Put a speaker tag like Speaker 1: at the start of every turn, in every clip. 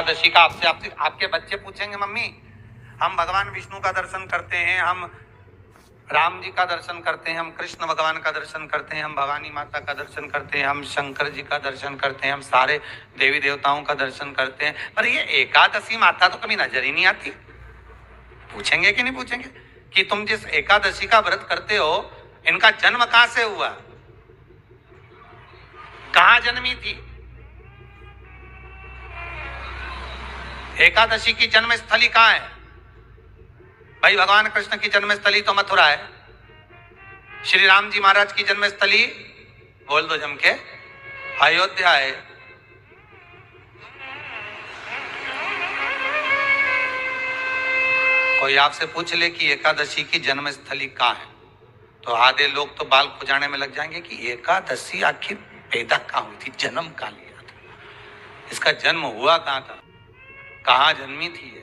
Speaker 1: एकादशी का आपसे आपके बच्चे पूछेंगे, मम्मी हम भगवान विष्णु का दर्शन करते हैं, हम राम जी का दर्शन करते हैं, हम कृष्ण भगवान का दर्शन करते हैं, हम भवानी माता का दर्शन करते हैं, हम शंकर जी का दर्शन करते हैं, हम सारे देवी देवताओं का दर्शन करते हैं, पर ये एकादशी माता तो कभी नजर ही नहीं आती। पूछेंगे कि नहीं पूछेंगे कि तुम जिस एकादशी का व्रत करते हो इनका जन्म कहां से हुआ, कहां जन्मी थी? एकादशी की जन्म स्थली कहां है? भाई भगवान कृष्ण की जन्मस्थली तो मथुरा है, श्री राम जी महाराज की जन्मस्थली बोल दो जम के अयोध्या है। कोई आपसे पूछ ले कि एकादशी की जन्मस्थली कहां है तो आधे लोग तो बाल खुजाने में लग जाएंगे कि एकादशी आखिर पैदा कहां हुई थी, जन्म कहां लिया था, इसका जन्म हुआ कहां था, कहां जन्मी थी ये?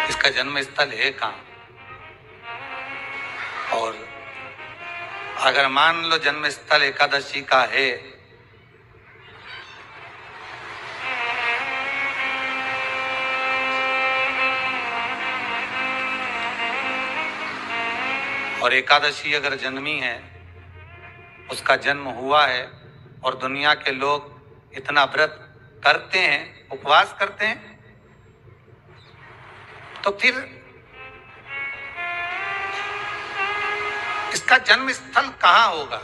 Speaker 1: इसका जन्म स्थल है कहां? और अगर मान लो जन्म स्थल एकादशी का है और एकादशी अगर जन्मी है, उसका जन्म हुआ है और दुनिया के लोग इतना व्रत करते हैं, उपवास करते हैं, तो फिर इसका जन्म स्थल कहां होगा?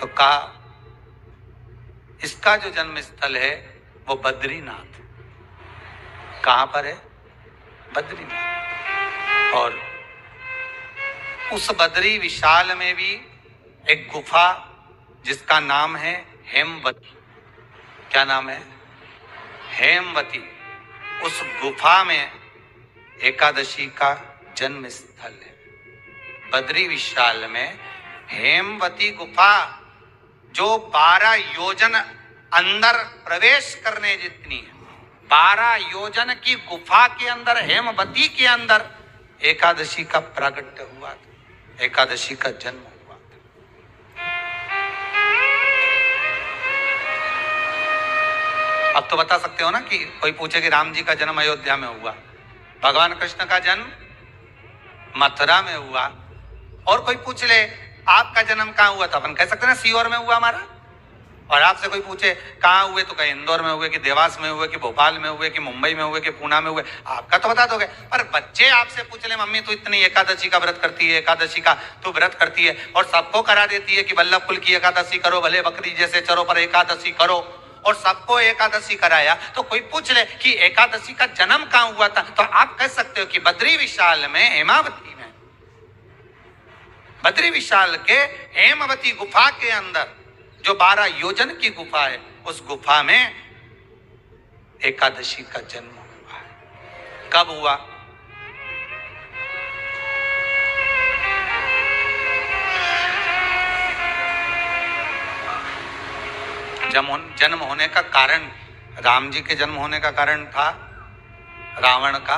Speaker 1: तो कहा इसका जो जन्म स्थल है वो बद्रीनाथ। कहां पर है? बद्रीनाथ। और उस बद्री विशाल में भी एक गुफा जिसका नाम है हेमवती। क्या नाम है? हेमवती। उस गुफा में एकादशी का जन्म स्थल है। बद्री विशाल में हेमवती गुफा जो 12 योजन अंदर प्रवेश करने जितनी है, 12 योजन की गुफा के अंदर, हेमवती के अंदर एकादशी का प्रागट्य हुआ था, एकादशी का जन्म हुआ था। अब तो बता सकते हो ना कि कोई पूछे कि राम जी का जन्म अयोध्या में हुआ, भगवान कृष्ण का जन्म मथुरा में हुआ, और कोई पूछ ले आपका जन्म कहां हुआ था, अपन कह सकते हैं ना सीहोर में हुआ हमारा। और आपसे कोई पूछे कहां हुए तो कहीं इंदौर में हुए कि देवास में हुए कि भोपाल में हुए कि मुंबई में हुए कि पूना में हुए, आपका तो बता दोगे। पर बच्चे आपसे पूछ ले मम्मी तू इतनी एकादशी का व्रत करती है, एकादशी का तू व्रत करती है और सबको करा देती है कि वल्लभ कुल की एकादशी करो, भले बकरी जैसे चरो पर एकादशी करो, और सबको एकादशी कराया, तो कोई पूछ ले कि एकादशी का जन्म कहां हुआ था, तो आप कह सकते हो कि बद्री विशाल में, हेमावती में, बद्री विशाल के हेमवती गुफा के अंदर जो 12 योजन की गुफा है, उस गुफा में एकादशी का जन्म हुआ है। कब हुआ? जन्म होने का कारण, राम जी के जन्म होने का कारण था रावण का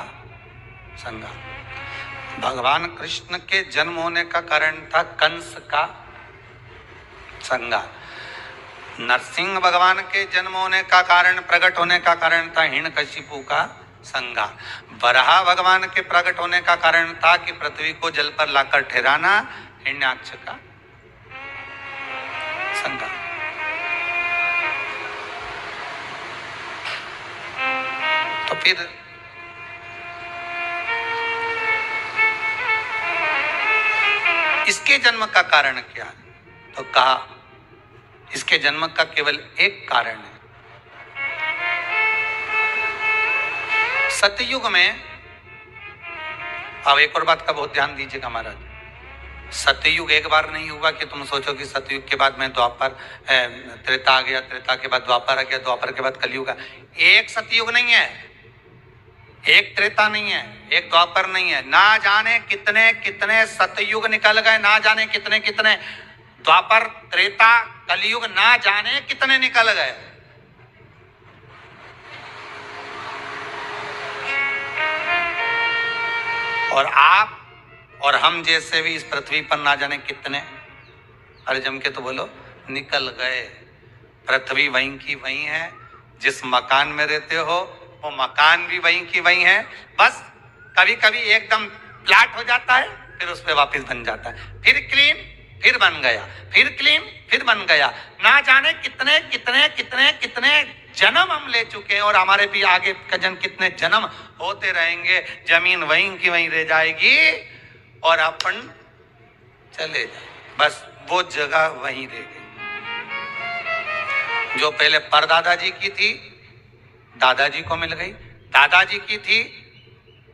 Speaker 1: संहार। भगवान कृष्ण के जन्म होने का कारण था कंस का संहार। नरसिंह भगवान के जन्म होने का कारण, प्रकट होने का कारण था हिरण्यकशिपु का संहार। वराह भगवान के प्रकट होने का कारण था कि पृथ्वी को जल पर लाकर ठहराना, हिरण्याक्ष का संहार। तो फिर इसके जन्म का कारण क्या है? तो कहा इसके जन्म का केवल एक कारण है। सतयुग में, अब एक और बात का बहुत ध्यान दीजिएगा महाराज, सतयुग एक बार नहीं हुआ कि तुम सोचो कि सतयुग के बाद में द्वापर, त्रेता आ गया, त्रेता के बाद द्वापर आ गया, द्वापर के बाद कलयुग आ। एक सतयुग नहीं है, एक त्रेता नहीं है, एक द्वापर नहीं है, ना जाने कितने कितने सतयुग निकल गए, ना जाने कितने कितने द्वापर, त्रेता, कलयुग, ना जाने कितने निकल गए। और आप और हम जैसे भी इस पृथ्वी पर ना जाने कितने अरे जम के तो बोलो, निकल गए। पृथ्वी वहीं की वहीं है, जिस मकान में रहते हो वो मकान भी वहीं की वहीं है। बस कभी कभी एकदम फ्लैट हो जाता है, फिर उस पर वापस बन जाता है, फिर क्लीन, फिर बन गया, फिर क्लीन, फिर बन गया। ना जाने कितने कितने कितने कितने जन्म हम ले चुके हैं, और हमारे भी आगे का जन्म कितने जन्म होते रहेंगे। जमीन वहीं की वहीं रह जाएगी और अपन चले जाए, बस वो जगह वहीं रह गई। जो पहले परदादा जी की थी, दादाजी को मिल गई, दादाजी की थी,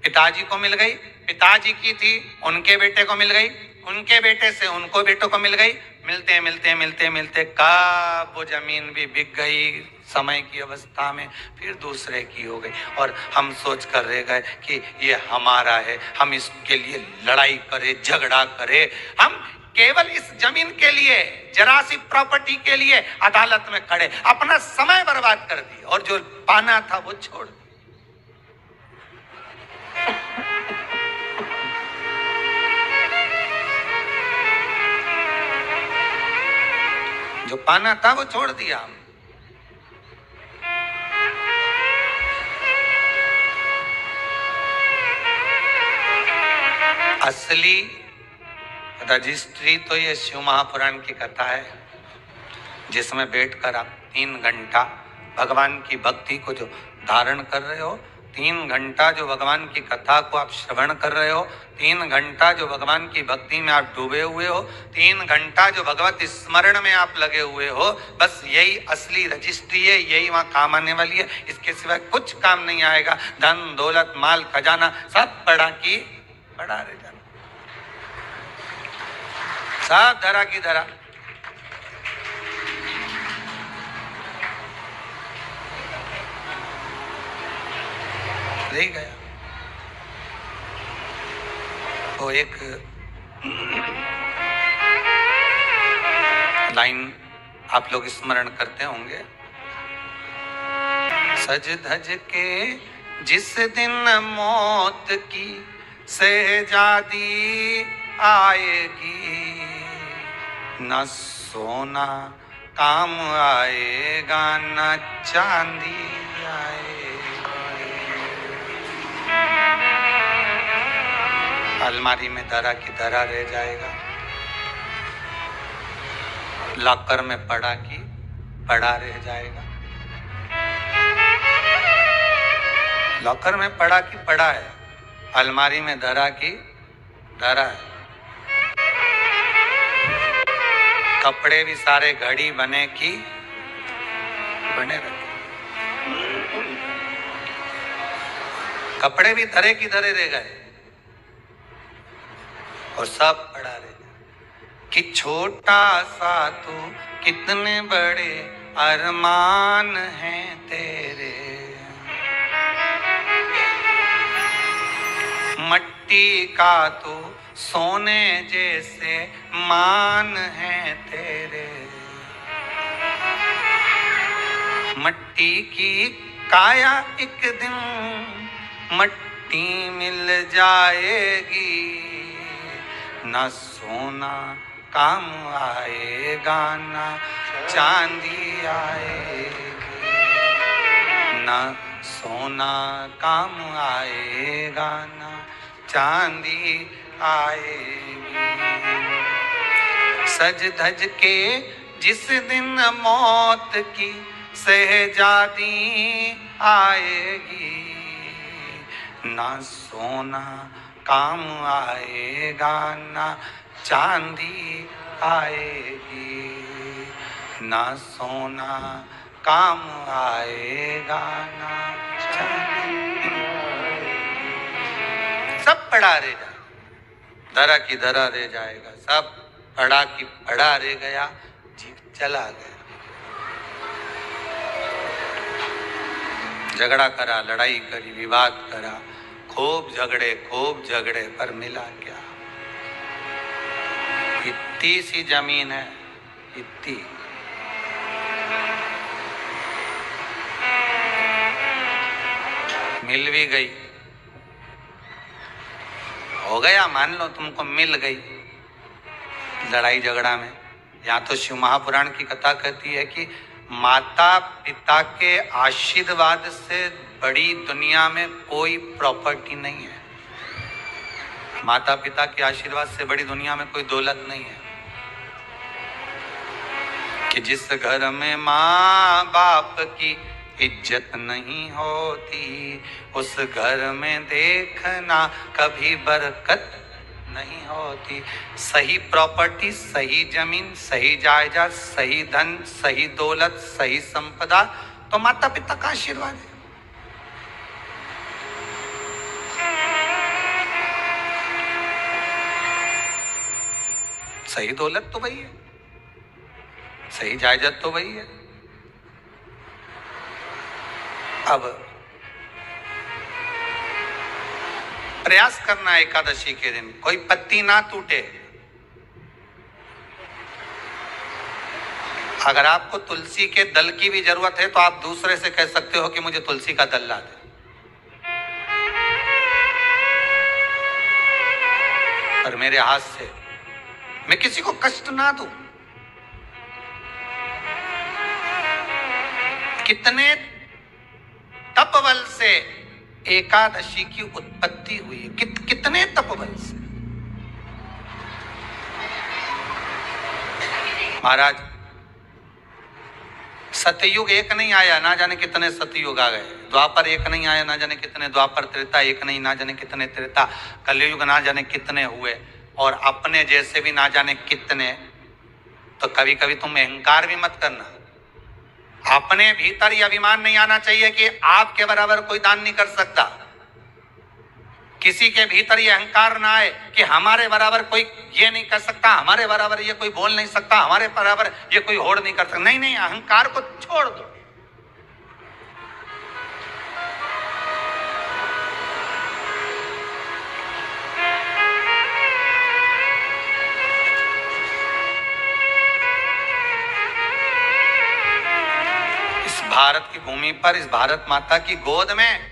Speaker 1: पिताजी को मिल गई, पिताजी की थी, उनके बेटे को मिल गई, उनके बेटे से उनको बेटों को मिल गई। मिलते मिलते मिलते मिलते कब वो जमीन भी बिक गई समय की अवस्था में, फिर दूसरे की हो गई। और हम सोच कर रह गए कि ये हमारा है, हम इसके लिए लड़ाई करें, झगड़ा करें। हम केवल इस जमीन के लिए, जरा सी प्रॉपर्टी के लिए अदालत में खड़े, अपना समय बर्बाद कर दिया, और जो पाना था वो छोड़ दिया। जो पाना था वो छोड़ दिया। असली रजिस्ट्री तो ये शिव महापुराण की कथा है, जिसमें बैठकर आप 3 घंटा भगवान की भक्ति को जो धारण कर रहे हो, 3 घंटा जो भगवान की कथा को आप श्रवण कर रहे हो, 3 घंटा जो भगवान की भक्ति में आप डूबे हुए हो, 3 घंटा जो भगवत स्मरण में आप लगे हुए हो, बस यही असली रजिस्ट्री है, यही वहां काम आने वाली है। इसके सिवाय कुछ काम नहीं आएगा। धन दौलत माल खजाना सब पड़ा की पड़ा रह जाना, सब धरा की धरा। रह गया। तो एक लाइन आप लोग स्मरण करते होंगे, सज धज के जिस दिन मौत की शहजादी आएगी, न सोना काम आएगा न चांदी आएगी। अलमारी में धरा की धरा रह जाएगा, लॉकर में पड़ा की पड़ा रह जाएगा। लॉकर में पड़ा की पड़ा है, अलमारी में धरा की धरा है। कपड़े भी सारे घड़ी बने की बने रखे, कपड़े भी धरे की धरे रह गए, और सब पड़ा रह गया। कि छोटा सा तू कितने बड़े अरमान हैं तेरे, मट्टी का तू सोने जैसे मान है तेरे। मट्टी की काया एक दिन मट्टी मिल जाएगी, ना सोना काम आएगा ना चांदी आएगी, ना सोना काम आएगा ना चांदी आएगी। सज धज के जिस दिन मौत की शहजादी आएगी, ना सोना काम आएगा ना चांदी आएगी, ना सोना काम आएगा ना चांदी आएगी। सब पड़ा रह जाएगा, धरा की धरा रह जाएगा, सब पड़ा की पड़ा रह गया, जीव चला गया। झगड़ा करा, लड़ाई करी, विवाद करा, खूब झगड़े पर मिला क्या? इतनी सी जमीन है, इतनी। मिल भी गई, हो गया, मान लो तुमको मिल गई लड़ाई झगड़ा में, यहाँ तो शिव महापुराण की कथा कहती है कि माता पिता के आशीर्वाद से बड़ी दुनिया में कोई प्रॉपर्टी नहीं है। माता पिता के आशीर्वाद से बड़ी दुनिया में कोई दौलत नहीं है। कि जिस घर में माँ बाप की इज्जत नहीं होती, उस घर में देखना कभी बरकत नहीं होती। सही प्रॉपर्टी, सही जमीन, सही जायदाद, सही धन, सही दौलत, सही संपदा तो माता पिता का आशीर्वाद है। सही दौलत तो वही है, सही जायदाद तो वही है। अब प्रयास करना एकादशी के दिन कोई पत्ती ना टूटे। अगर आपको तुलसी के दल की भी जरूरत है तो आप दूसरे से कह सकते हो कि मुझे तुलसी का दल ला दे। पर मेरे हाथ से मैं किसी को कष्ट ना दूं। कितने तपबल से एकादशी की उत्पत्ति हुई है, कितने तपबल से। महाराज सतयुग एक नहीं आया, ना जाने कितने सतयुग आ गए। द्वापर एक नहीं आया, ना जाने कितने द्वापर। त्रेता एक नहीं, ना जाने कितने त्रेता। कलयुग ना जाने कितने हुए, और अपने जैसे भी ना जाने कितने। तो कभी कभी तुम अहंकार भी मत करना। अपने भीतर यह अभिमान नहीं आना चाहिए कि आपके बराबर कोई दान नहीं कर सकता। किसी के भीतर यह अहंकार ना आए कि हमारे बराबर कोई ये नहीं कर सकता, हमारे बराबर ये कोई बोल नहीं सकता, हमारे बराबर ये कोई होड़ नहीं कर सकता। नहीं नहीं, अहंकार को छोड़ दो। भारत की भूमि पर, इस भारत माता की गोद में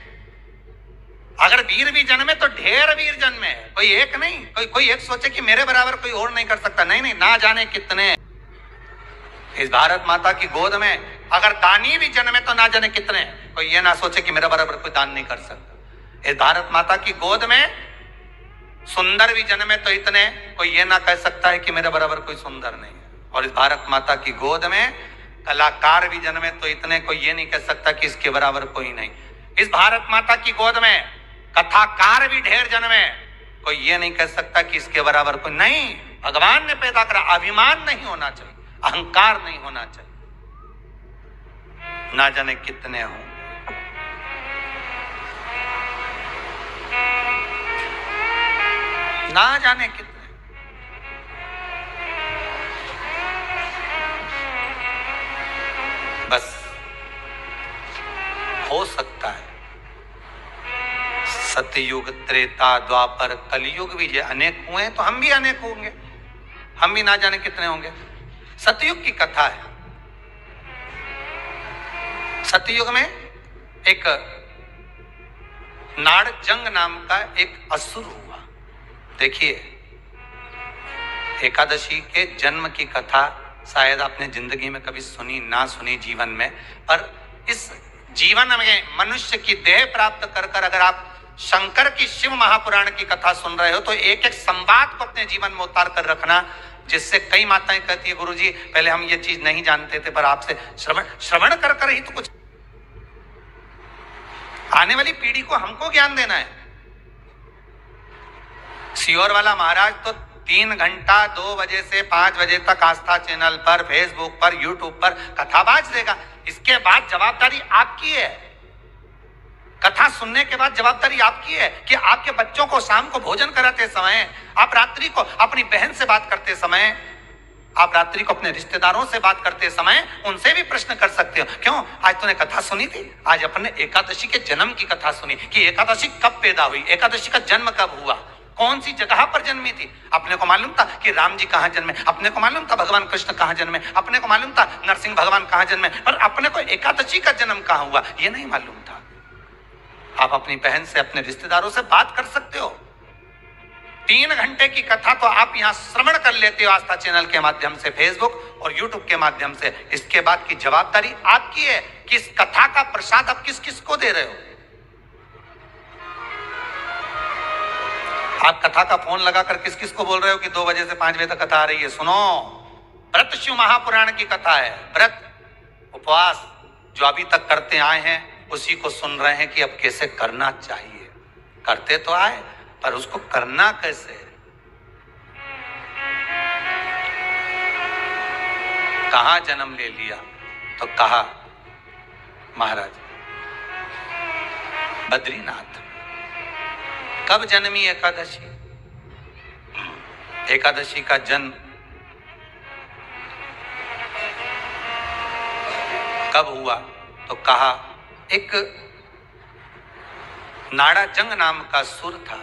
Speaker 1: अगर वीर भी जन्मे तो ढेर वीर जन्मे। कोई एक नहीं, कोई एक सोचे कि मेरे बराबर कोई और नहीं कर सकता। नहीं नहीं, ना जाने कितने। इस भारत माता की गोद में अगर दानी भी जन्मे तो ना जाने कितने। कोई ये ना सोचे कि मेरे बराबर कोई दान नहीं कर सकता। इस भारत माता की गोद में सुंदर भी जन्मे तो इतने। कोई ये ना कह सकता है कि मेरे बराबर कोई सुंदर नहीं है। और इस भारत माता की गोद में कलाकार भी जन्मे तो इतने। कोई ये नहीं कह सकता कि इसके बराबर कोई नहीं। इस भारत माता की गोद में कथाकार भी ढेर जन्मे। कोई ये नहीं कह सकता कि इसके बराबर कोई नहीं। भगवान ने पैदा करा। अभिमान नहीं होना चाहिए, अहंकार नहीं होना चाहिए। ना जाने कितने हो। ना जाने कितने। बस हो सकता है सतयुग, त्रेता, द्वापर, कलयुग भी ये अनेक हुए तो हम भी अनेक होंगे। हम भी ना जाने कितने होंगे। सतयुग की कथा है। सतयुग में एक नाड़जंग नाम का एक असुर हुआ। देखिए, एकादशी के जन्म की कथा शायद आपने जिंदगी में कभी सुनी ना सुनी जीवन में, पर इस जीवन में मनुष्य की देह प्राप्त कर कर अगर आप शंकर की शिव महापुराण की कथा सुन रहे हो तो एक एक संवाद को अपने जीवन में उतार कर रखना, जिससे कई माताएं कहती है गुरुजी पहले हम ये चीज नहीं जानते थे, पर आपसे श्रवण कर कर ही तो कुछ आने वाली पीढ़ी को हमको ज्ञान देना है। सियोर वाला महाराज तो 3 घंटा 2 बजे से 5 बजे तक आस्था चैनल पर, फेसबुक पर, यूट्यूब पर कथा बाज देगा। इसके बाद जवाबदारी आपकी है। कथा सुनने के बाद जवाबदारी आपकी है कि आपके बच्चों को शाम को भोजन कराते समय, आप रात्रि को अपनी बहन से बात करते समय, आप रात्रि को अपने रिश्तेदारों से बात करते समय उनसे भी प्रश्न कर सकते हो। क्यों आज तूने कथा सुनी थी? आज अपने एकादशी के जन्म की कथा सुनी कि एकादशी कब पैदा हुई, एकादशी का जन्म कब हुआ, कौन सी जगह पर जन्मी थी। अपने को मालूम था कि राम जी कहां जन्मे, अपने को मालूम था भगवान कृष्ण कहां जन्मे, अपने को मालूम था नरसिंह भगवान कहां जन्मे, पर अपने को एकादशी का जन्म कहां हुआ यह नहीं मालूम था। आप अपनी बहन से, अपने रिश्तेदारों से बात कर सकते हो। 3 घंटे की कथा तो आप यहां श्रवण कर लेते हो आस्था चैनल के माध्यम से, फेसबुक और यूट्यूब के माध्यम से। इसके बाद की जवाबदारी आपकी है कि इस कथा का प्रसाद आप किस किस को दे रहे हो। आप कथा का फोन लगाकर किस किस को बोल रहे हो कि 2 बजे से 5 बजे तक कथा आ रही है। सुनो, व्रत शिव महापुराण की कथा है। व्रत उपवास जो अभी तक करते आए हैं उसी को सुन रहे हैं कि अब कैसे करना चाहिए। करते तो आए पर उसको करना कैसे। कहां जन्म ले लिया तो कहा महाराज बद्रीनाथ। कब जन्मी एकादशी? एकादशी का जन्म कब हुआ तो कहा एक नाड़ा जंग नाम का सुर था,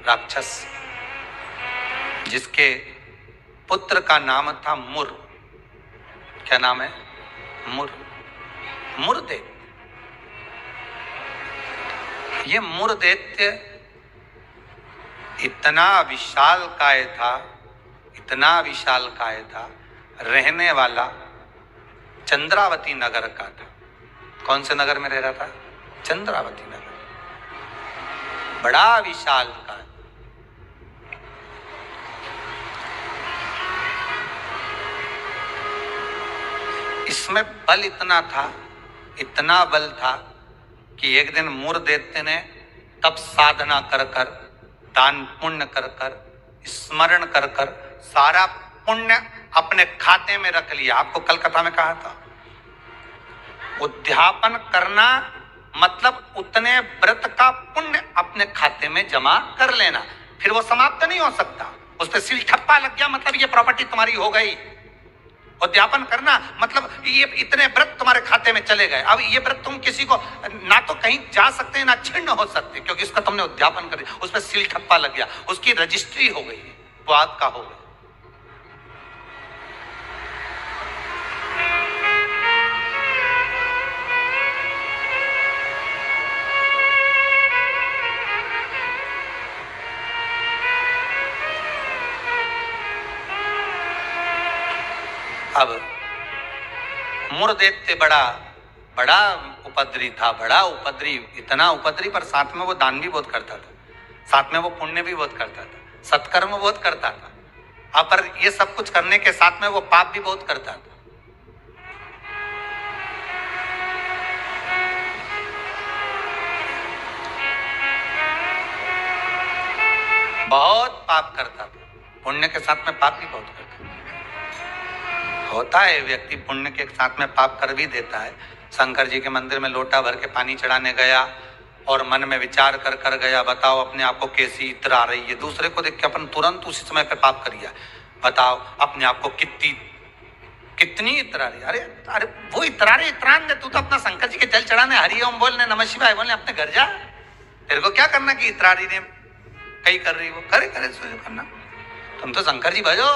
Speaker 1: राक्षस, जिसके पुत्र का नाम था मुर। क्या नाम है? मुर। मुरदैत्य। ये मुरदैत्य इतना विशालकाय था, इतना विशालकाय था, रहने वाला चंद्रावती नगर का था। कौन से नगर में रह रहा था? चंद्रावती नगर। बड़ा विशालकाय। इसमें बल इतना था, इतना बल था कि एक दिन मुरदैत्य ने तप साधना कर कर, दान पुण्य कर कर, स्मरण कर कर सारा पुण्य अपने खाते में रख लिया। आपको कल कथा में कहा था, उद्यापन करना मतलब उतने व्रत का पुण्य अपने खाते में जमा कर लेना, फिर वो समाप्त नहीं हो सकता। उस पर सील ठप्पा लग गया मतलब ये प्रॉपर्टी तुम्हारी हो गई। उद्यापन करना मतलब ये इतने व्रत तुम्हारे खाते में चले गए। अब ये व्रत तुम किसी को ना तो कहीं जा सकते हैं ना छिन्न हो सकते, क्योंकि इसका तुमने उद्यापन कर दिया, उस पर सील ठप्पा लग गया, उसकी रजिस्ट्री हो गई, वो आपका हो गया। अब मुरदैत्य बड़ा उपद्री था, बड़ा उपद्री, इतना उपद्री, पर साथ में वो दान भी बहुत करता था, साथ में वो पुण्य भी बहुत करता था, सत्कर्म बहुत करता था। अब पर ये सब कुछ करने के साथ में वो पाप भी बहुत करता था। बहुत पाप करता था, पुण्य के साथ में पाप भी बहुत करता था। होता है व्यक्ति पुण्य के साथ में पाप कर भी देता है। शंकर जी के मंदिर में लोटा भर के पानी चढ़ाने गया और मन में विचार कर कर गया, बताओ अपने आप को कैसी इत्र आ रही है। दूसरे को देख के अपन तुरंत उसी समय पे पाप कर लिया। बताओ अपने आप को कितनी इत्र आ रही है। अरे वो इतरारे इतरान दे, तू तो अपना शंकर जी के जल चढ़ाने, हरि ओम बोलने, नमः शिवाय बोलने, अपने घर जा। तेरे को क्या करना कि इतरारी ने कहीं कर रही, वो करे करना। तुम तो शंकर जी भजो,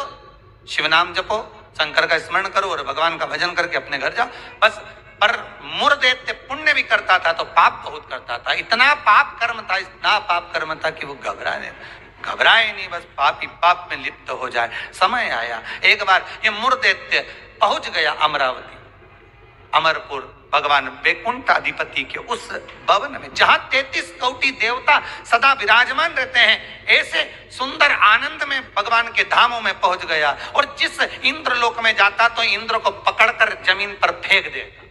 Speaker 1: शिव नाम जपो, शंकर का स्मरण करो और भगवान का भजन करके अपने घर जाओ बस। पर मुरदैत्य पुण्य भी करता था तो पाप बहुत करता था। इतना पाप कर्म था कि वो घबराए नहीं, बस पाप ही पाप में लिप्त हो जाए। समय आया, एक बार ये मुरदैत्य पहुंच गया अमरावती, अमरपुर, भगवान वैकुंठाधिपति के उस भवन में जहां 33 कोटि देवता सदा विराजमान रहते हैं। ऐसे सुंदर आनंद में भगवान के धामों में पहुंच गया और जिस इंद्रलोक में जाता तो इंद्र को पकड़कर जमीन पर फेंक देता।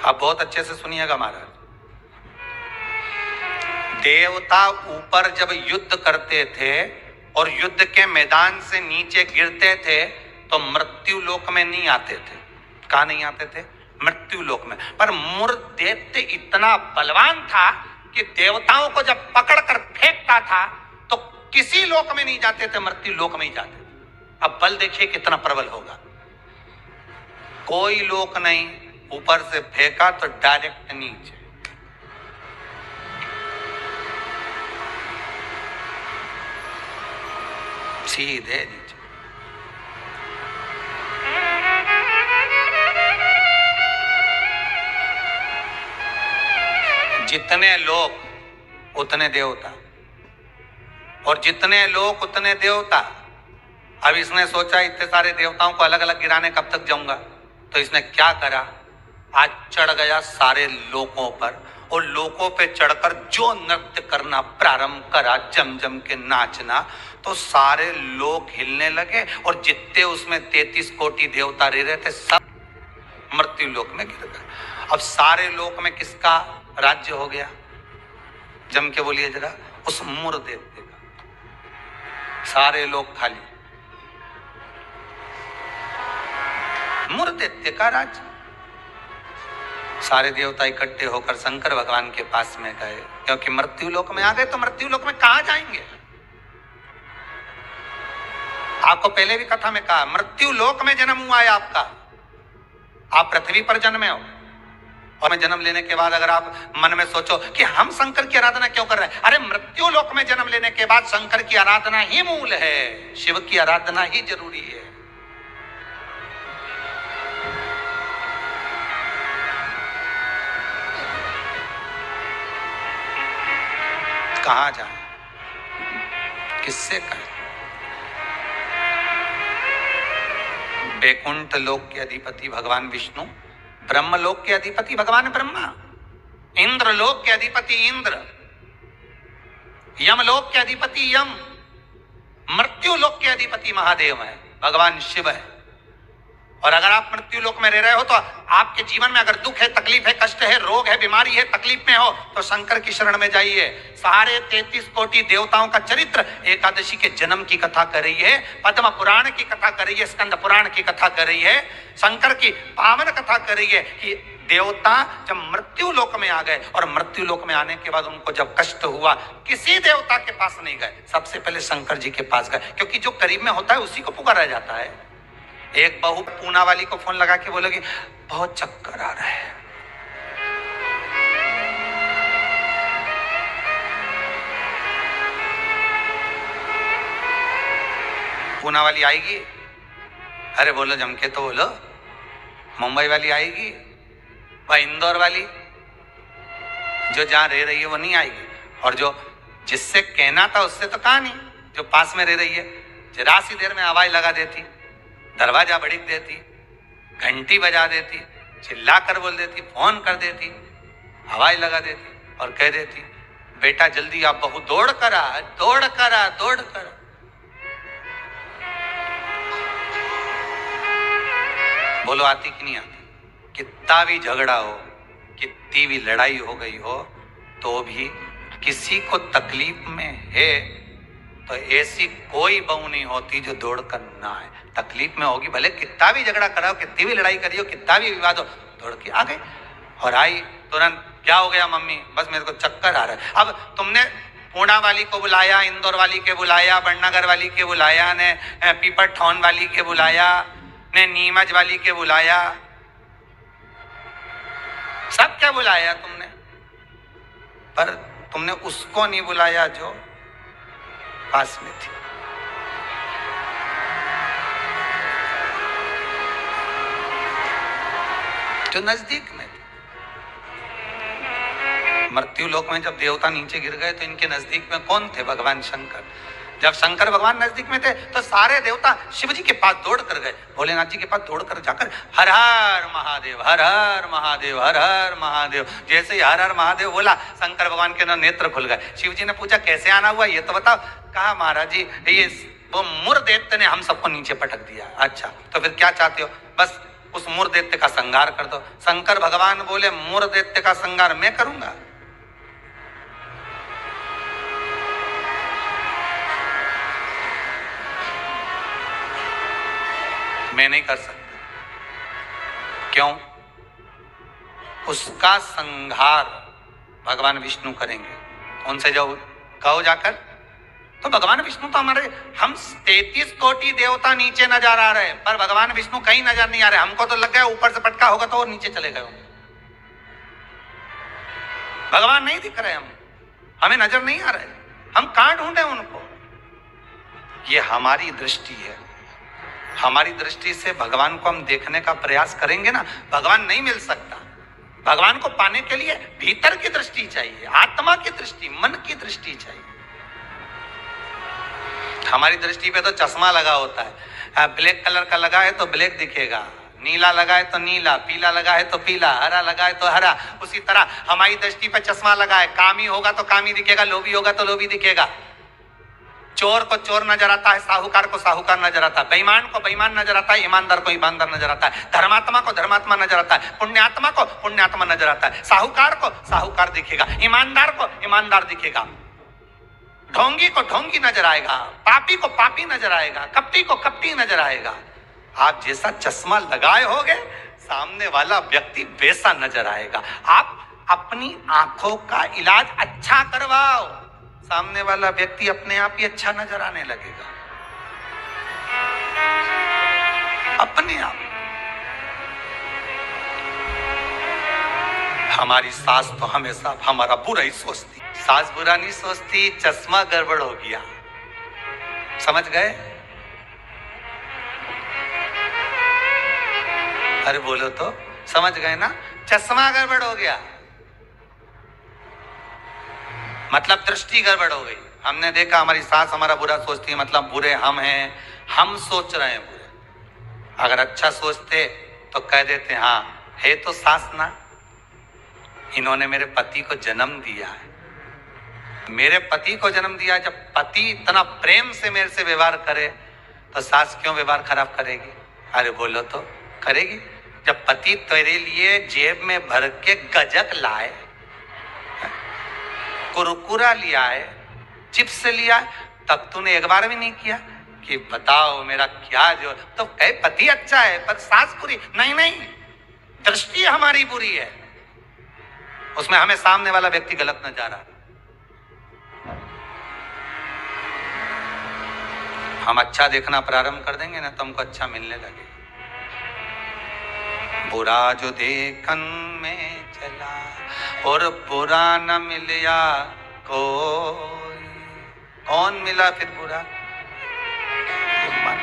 Speaker 1: आप बहुत अच्छे से सुनिएगा महाराज। देवता ऊपर जब युद्ध करते थे और युद्ध के मैदान से नीचे गिरते थे तो मृत्यु लोक में नहीं आते थे। कहां नहीं आते थे? मृत्यु लोक में। पर मुरदैत्य इतना बलवान था कि देवताओं को जब पकड़कर फेंकता था तो किसी लोक में नहीं जाते थे, मृत्यु लोक में ही जाते थे। अब बल देखिए कितना प्रबल होगा। कोई लोक नहीं, ऊपर से फेंका तो डायरेक्ट नीचे। सीधे नीचे। जितने लोग उतने देवता, और जितने लोक उतने देवता। अब इसने सोचा इतने सारे देवताओं को अलग अलग गिराने कब तक जाऊंगा, तो इसने क्या करा, आज चढ़ गया सारे लोकों पर, और लोकों पे चढ़कर जो नृत्य करना प्रारंभ करा, जम जम के नाचना, तो सारे लोक हिलने लगे, और जितने उसमें 33 कोटि देवता रह रहे थे सब मृत्यु लोक में गिर गए। अब सारे लोक में किसका राज्य हो गया, जम के बोलिए जरा, उस मुर देवते का। सारे लोग खाली, मुर देवते का राज्य। सारे देवता इकट्ठे होकर शंकर भगवान के पास में गए, क्योंकि मृत्यु लोक में आ गए, तो मृत्यु लोक में कहां जाएंगे। आपको पहले भी कथा में कहा, मृत्यु लोक में जन्म हुआ है आपका, आप पृथ्वी पर जन्मे हो, और में जन्म लेने के बाद अगर आप मन में सोचो कि हम शंकर की आराधना क्यों कर रहे हैं, अरे मृत्यु लोक में जन्म लेने के बाद शंकर की आराधना ही मूल है, शिव की आराधना ही जरूरी है। कहां जाए, किससे कहें। वैकुंठ लोक के अधिपति भगवान विष्णु, ब्रह्म लोक के अधिपति भगवान ब्रह्मा, इंद्र लोक के अधिपति इंद्र, यम लोक के अधिपति यम, मृत्यु लोक के अधिपति महादेव है, भगवान शिव है। और अगर आप मृत्यु लोक में रह रहे हो, तो आपके जीवन में अगर दुख है, तकलीफ है, कष्ट है, रोग है, बीमारी है, तकलीफ में हो, तो शंकर की शरण में जाइए। सारे 33 कोटि देवताओं का चरित्र एकादशी के जन्म की कथा कर रही है, पद्म पुराण की कथा कर रही है, स्कंद पुराण की कथा कर रही है, शंकर की पावन कथा कर रही है कि देवता जब मृत्यु लोक में आ गए, और मृत्यु लोक में आने के बाद उनको जब कष्ट हुआ, किसी देवता के पास नहीं गए, सबसे पहले शंकर जी के पास गए, क्योंकि जो करीब में होता है उसी को पुकारा जाता है। एक बहू पूना वाली को फोन लगा के बोलेगी, बहुत चक्कर आ रहा है, पूना वाली आएगी, अरे बोलो जम के तो बोलो, मुंबई वाली आएगी, वह इंदौर वाली जो जहां रह रही है वो नहीं आएगी, और जो जिससे कहना था उससे तो कहा नहीं, जो पास में रह रही है जरा सी देर में आवाज लगा देती, दरवाजा बड़क देती, घंटी बजा देती, चिल्ला कर बोल देती, फोन कर देती, आवाज लगा देती और कह देती, बेटा जल्दी आप बहू दौड़ कर आ, दौड़ कर आ, दौड़ कर। बोलो आती कि नहीं आती। कितना भी झगड़ा हो, कितनी भी लड़ाई हो गई हो, तो भी किसी को तकलीफ में है तो ऐसी कोई बहू नहीं होती जो दौड़ कर ना आए। तकलीफ में होगी, भले कितना भी झगड़ा कराओ, कितनी भी लड़ाई करी हो, कितना भी विवाद हो, दौड़ के आ गए, और आई तुरंत, क्या हो गया मम्मी, बस मेरे को चक्कर आ रहा है। अब तुमने पूना वाली को बुलाया, इंदौर वाली के बुलाया, बड़नगर वाली के बुलाया, ने पीपर ठौन वाली के बुलाया, ने नीमच वाली के बुलाया, सब क्या बुलाया तुमने, पर तुमने उसको नहीं बुलाया जो पास में थी। जो नजदीक में थे। मृत्यु लोक में जब देवता नीचे गिर गए तो इनके नजदीक में कौन थे, भगवान शंकर। जब शंकर भगवान नजदीक में थे तो सारे देवता शिव जी के पास दौड़ कर गए, भोलेनाथ जी के पास दौड़ कर जाकर हर हर महादेव, हर हर महादेव, हर हर महादेव। जैसे ही हर हर महादेव बोला, शंकर भगवान के ना नेत्र खुल गए। शिव जी ने पूछा कैसे आना हुआ ये तो बताओ। कहा महाराज जी ये वो मुर दैत्य ने हम सबको नीचे पटक दिया। अच्छा तो फिर क्या चाहते हो, बस उस मुर दैत्य का संहार कर दो। शंकर भगवान बोले मुर दैत्य का संहार मैं करूंगा, मैं नहीं कर सकता। क्यों? उसका संहार भगवान विष्णु करेंगे। उनसे जो कहो जाकर, तो भगवान विष्णु तो हमारे, हम 33 कोटि देवता नीचे नजर आ रहे हैं, पर भगवान विष्णु कहीं नजर नहीं आ रहे। हमको तो लग गया ऊपर से पटका होगा तो वो नीचे चले गए होंगे। भगवान नहीं दिख रहे, हमें नजर नहीं आ रहे, हम कहां ढूंढे उनको। ये हमारी दृष्टि है। हमारी दृष्टि से भगवान को हम देखने का प्रयास करेंगे ना, भगवान नहीं मिल सकता। भगवान को पाने के लिए भीतर की दृष्टि चाहिए, आत्मा की दृष्टि, मन की दृष्टि चाहिए। हमारी दृष्टि पे तो चश्मा लगा होता है, ब्लैक कलर का लगा है तो ब्लैक दिखेगा, नीला लगा है तो नीला, पीला लगा है तो पीला, हरा लगा है तो हरा। उसी तरह हमारी दृष्टि पे चश्मा लगा है, कामी होगा तो कामी दिखेगा, लोभी होगा तो लोभी दिखेगा। चोर को चोर नजर आता है, साहूकार को साहूकार नजर आता है, बेईमान को बेईमान नजर आता है, ईमानदार को ईमानदार नजर आता है, धर्मात्मा को धर्मात्मा नजर आता है, पुण्यात्मा को पुण्यात्मा नजर आता है। साहूकार को साहूकार दिखेगा, ईमानदार को ईमानदार दिखेगा, ढोंगी को ढोंगी नजर आएगा, पापी को पापी नजर आएगा, कपटी को कपटी नजर आएगा। आप जैसा चश्मा लगाए होगे, सामने वाला व्यक्ति वैसा नजर आएगा। आप अपनी आंखों का इलाज अच्छा करवाओ, सामने वाला व्यक्ति अपने आप ही अच्छा नजर आने लगेगा, अपने आप। हमारी सास तो हमेशा हमारा बुरा ही सोचती, सास बुरा नहीं सोचती, चश्मा गड़बड़ हो गया, समझ गए? अरे बोलो तो, समझ गए ना? चश्मा गड़बड़ हो गया मतलब दृष्टि गड़बड़ हो गई। हमने देखा हमारी सास हमारा बुरा सोचती है, मतलब बुरे हम हैं, हम सोच रहे हैं बुरे। अगर अच्छा सोचते तो कह देते हाँ है तो सास ना, इन्होंने मेरे पति को जन्म दिया है, मेरे पति को जन्म दिया। जब पति इतना प्रेम से मेरे से व्यवहार करे तो सास क्यों व्यवहार खराब करेगी? अरे बोलो तो, करेगी। जब पति तेरे लिए जेब में भर के गजक लाए, कुरकुरा लिया है, चिप्स लिया है, तब तूने एक बार भी नहीं किया कि बताओ मेरा क्या जो, तो कहे पति अच्छा है पर सास बुरी। नहीं नहीं, दृष्टि हमारी बुरी है, उसमें हमें सामने वाला व्यक्ति गलत न जा रहा। हम अच्छा देखना प्रारंभ कर देंगे ना तो हमको अच्छा मिलने लगे। बुरा जो देखन में चला और बुरा न मिलिया कोई, कौन मिला फिर बुरा? मन।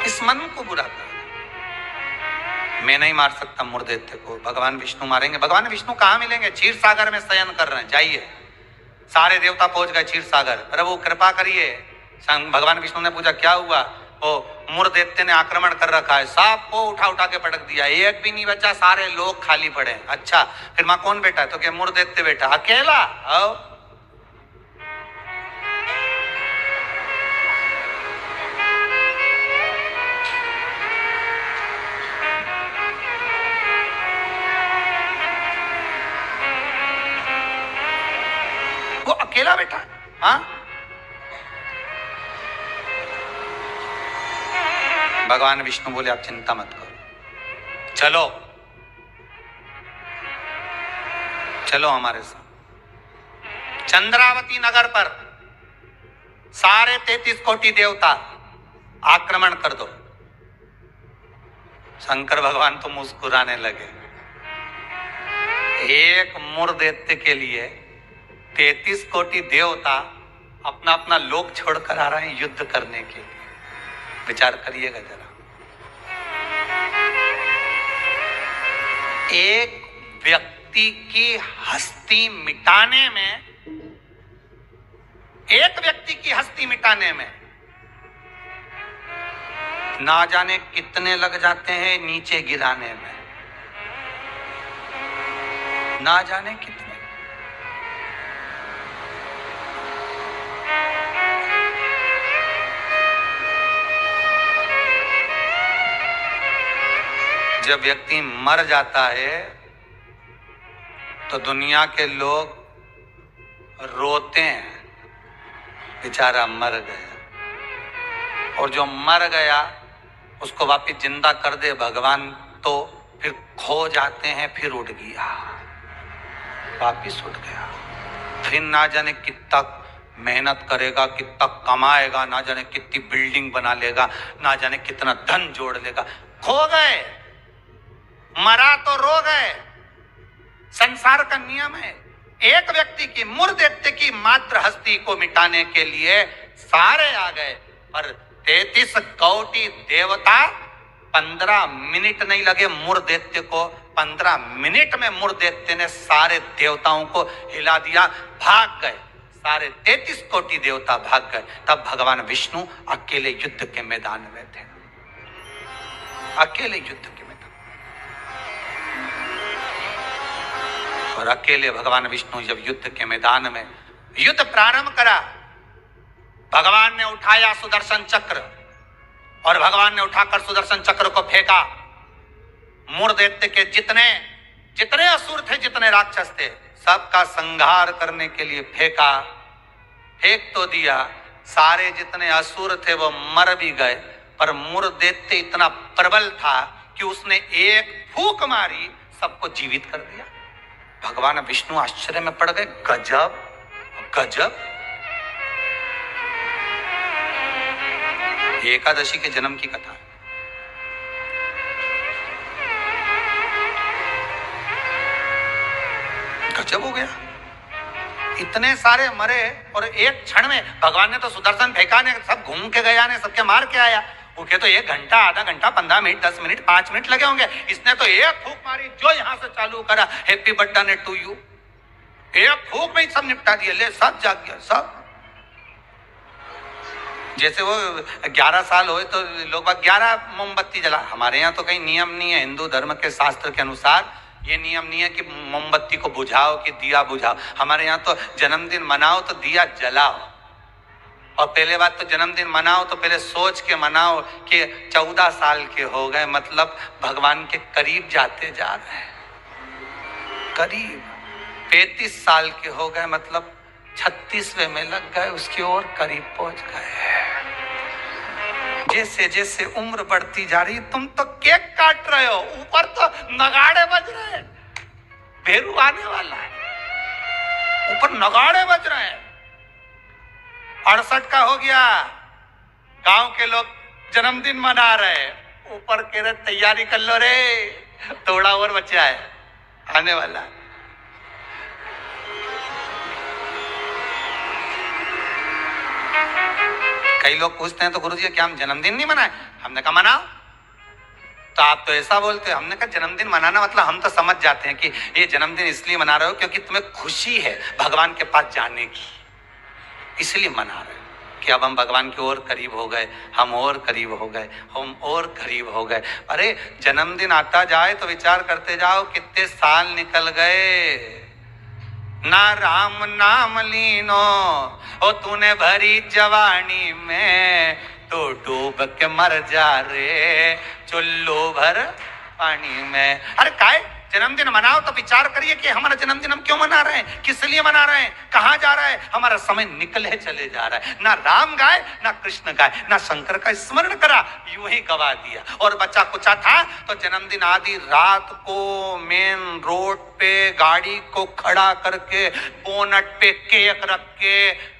Speaker 1: इस मन को बुरा कर, मैं नहीं मार सकता मुर्देत्य को, भगवान विष्णु मारेंगे। भगवान विष्णु कहाँ मिलेंगे? क्षीर सागर में शयन कर रहे हैं, जाइए। सारे देवता पहुंच गए क्षीर सागर, प्रभु कृपा करिए। भगवान विष्णु ने पूछा क्या हुआ? वो मुर्देत्य ने आक्रमण कर रखा है, सांप को उठा उठा के पटक दिया, एक भी नहीं बचा, सारे लोग खाली पड़े। अच्छा फिर मां कौन बेटा है? तो क्या मुर्देत्य बेटा अकेला? आओ वो अकेला बेटा। हाँ, भगवान विष्णु बोले आप चिंता मत करो, चलो चलो हमारे साथ। चंद्रावती नगर पर सारे 33 कोटि देवता आक्रमण कर दो। शंकर भगवान तो मुस्कुराने लगे। एक मुर्दैत्य के लिए 33 कोटि देवता अपना अपना लोक छोड़कर आ रहे हैं युद्ध करने के लिए। विचार करिएगा जरा, एक व्यक्ति की हस्ती मिटाने में, एक व्यक्ति की हस्ती मिटाने में ना जाने कितने लग जाते हैं, नीचे गिराने में ना जाने कितने। जब व्यक्ति मर जाता है तो दुनिया के लोग रोते हैं, बेचारा मर गया। और जो मर गया उसको वापिस जिंदा कर दे भगवान तो फिर खो जाते हैं, फिर उठ गया, वापिस उठ गया। फिर ना जाने कितना मेहनत करेगा, कितना कमाएगा, ना जाने कितनी बिल्डिंग बना लेगा, ना जाने कितना धन जोड़ लेगा, खो गए। मरा तो रो गए। संसार का नियम है, एक व्यक्ति की मुर्दैत्य की मात्र हस्ती को मिटाने के लिए सारे आ गए, पर 33 कोटि देवता, 15 मिनट नहीं लगे मुर दैत्य को। 15 मिनट में मुर दैत्य ने सारे देवताओं को हिला दिया, भाग गए। सारे 33 कोटि देवता भाग गए। तब भगवान विष्णु अकेले युद्ध के मैदान में थे, अकेले युद्ध के मैदान। और अकेले भगवान विष्णु जब युद्ध के मैदान में युद्ध प्रारंभ करा, भगवान ने उठाया सुदर्शन चक्र और भगवान ने उठाकर सुदर्शन चक्र को फेंका। मुर दैत्य के जितने असुर थे, जितने राक्षस थे, सबका संहार करने के लिए फेंका। फेंक तो दिया, सारे जितने असुर थे वो मर भी गए, पर मुर दैत्य इतना प्रबल था कि उसने एक फूंक मारी, सबको जीवित कर दिया। भगवान विष्णु आश्चर्य में पड़ गए, गजब गजब। एकादशी के जन्म की कथा। गजब हो गया, इतने सारे मरे और एक क्षण में भगवान ने तो सुदर्शन फेंका ने, सब घूम के गया ने, सबके मार के आया। उनके तो 1 घंटा, आधा घंटा, 15 मिनट, 10 मिनट, 5 मिनट लगे होंगे। इसने तो एक फूंक मारी, जो यहां से चालू करा, हैप्पी बर्थडे टू यू, एक फूंक में ही सब निपटा दिया। ले, सब जाग गया, सब। जैसे वो 11 साल हुए तो लोग 11 मोमबत्ती जला। हमारे यहाँ तो कहीं नियम नहीं है, हिंदू धर्म के शास्त्र के अनुसार ये नियम नहीं है कि मोमबत्ती को बुझाओ कि दिया बुझाओ। हमारे यहाँ तो जन्मदिन मनाओ तो दिया जलाओ। और पहले बात तो जन्मदिन मनाओ तो पहले सोच के मनाओ कि 14 साल के हो गए, मतलब भगवान के करीब जाते जा रहे हैं। करीब 35 साल के हो गए, मतलब 36वें में लग गए, उसकी ओर करीब पहुंच गए। जैसे जैसे उम्र बढ़ती जा रही, तुम तो केक काट रहे हो, ऊपर तो नगाड़े बज रहे हैं, भेरू आने वाला है, ऊपर नगाड़े बज रहे हैं। 68 का हो गया, गांव के लोग जन्मदिन मना रहे, ऊपर कह रहे तैयारी कर लो रे, थोड़ा और बचा है, आने वाला है। कई लोग पूछते हैं तो गुरुजी क्या हम जन्मदिन नहीं मनाए? हमने कहा मनाओ। तो आप तो ऐसा बोलते हो। हमने कहा जन्मदिन मनाना मतलब हम तो समझ जाते हैं कि ये जन्मदिन इसलिए मना रहे हो क्योंकि तुम्हें खुशी है भगवान के पास जाने की, इसलिए मना रहे हो कि अब हम भगवान के और करीब हो गए, हम और करीब हो गए, हम और करीब हो गए। अरे जन्मदिन आता जाए तो विचार करते जाओ कितने साल निकल गए। ना राम नाम लीनो ओ तूने भरी जवानी में, तो डूब के मर जा रे चुल्लू भर पानी में। अरे काय जन्मदिन मनाओ तो विचार करिए कि हमारा जन्मदिन हम क्यों मना रहे हैं, किस लिए मना रहे हैं, कहां जा रहा है, हमारा समय निकले चले जा रहा है। ना राम गाए, ना कृष्ण गाए, ना शंकर का स्मरण करा, यूं ही गवा दिया। और बच्चा कुचा था तो जन्मदिन आदि रात को मेन रोड पे गाड़ी को खड़ा करके बोनट पे केक रख के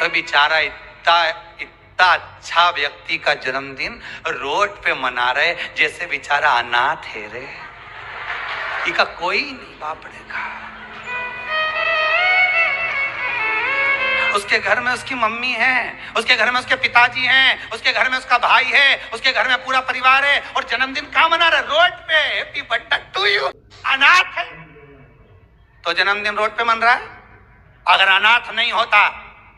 Speaker 1: बेचारा इतना अच्छा व्यक्ति का जन्मदिन रोड पे मना रहे जैसे बेचारा अनाथ है रे, इसका कोई नहीं बापड़ेगा। उसके घर में उसकी मम्मी है, उसके घर में उसके पिताजी हैं, उसके घर में उसका भाई है, उसके घर में पूरा परिवार है, और जन्मदिन कहाँ मना रहे? रोड पे। Happy birthday to you. अनाथ है तो जन्मदिन रोड पे मन रहा है। अगर अनाथ नहीं होता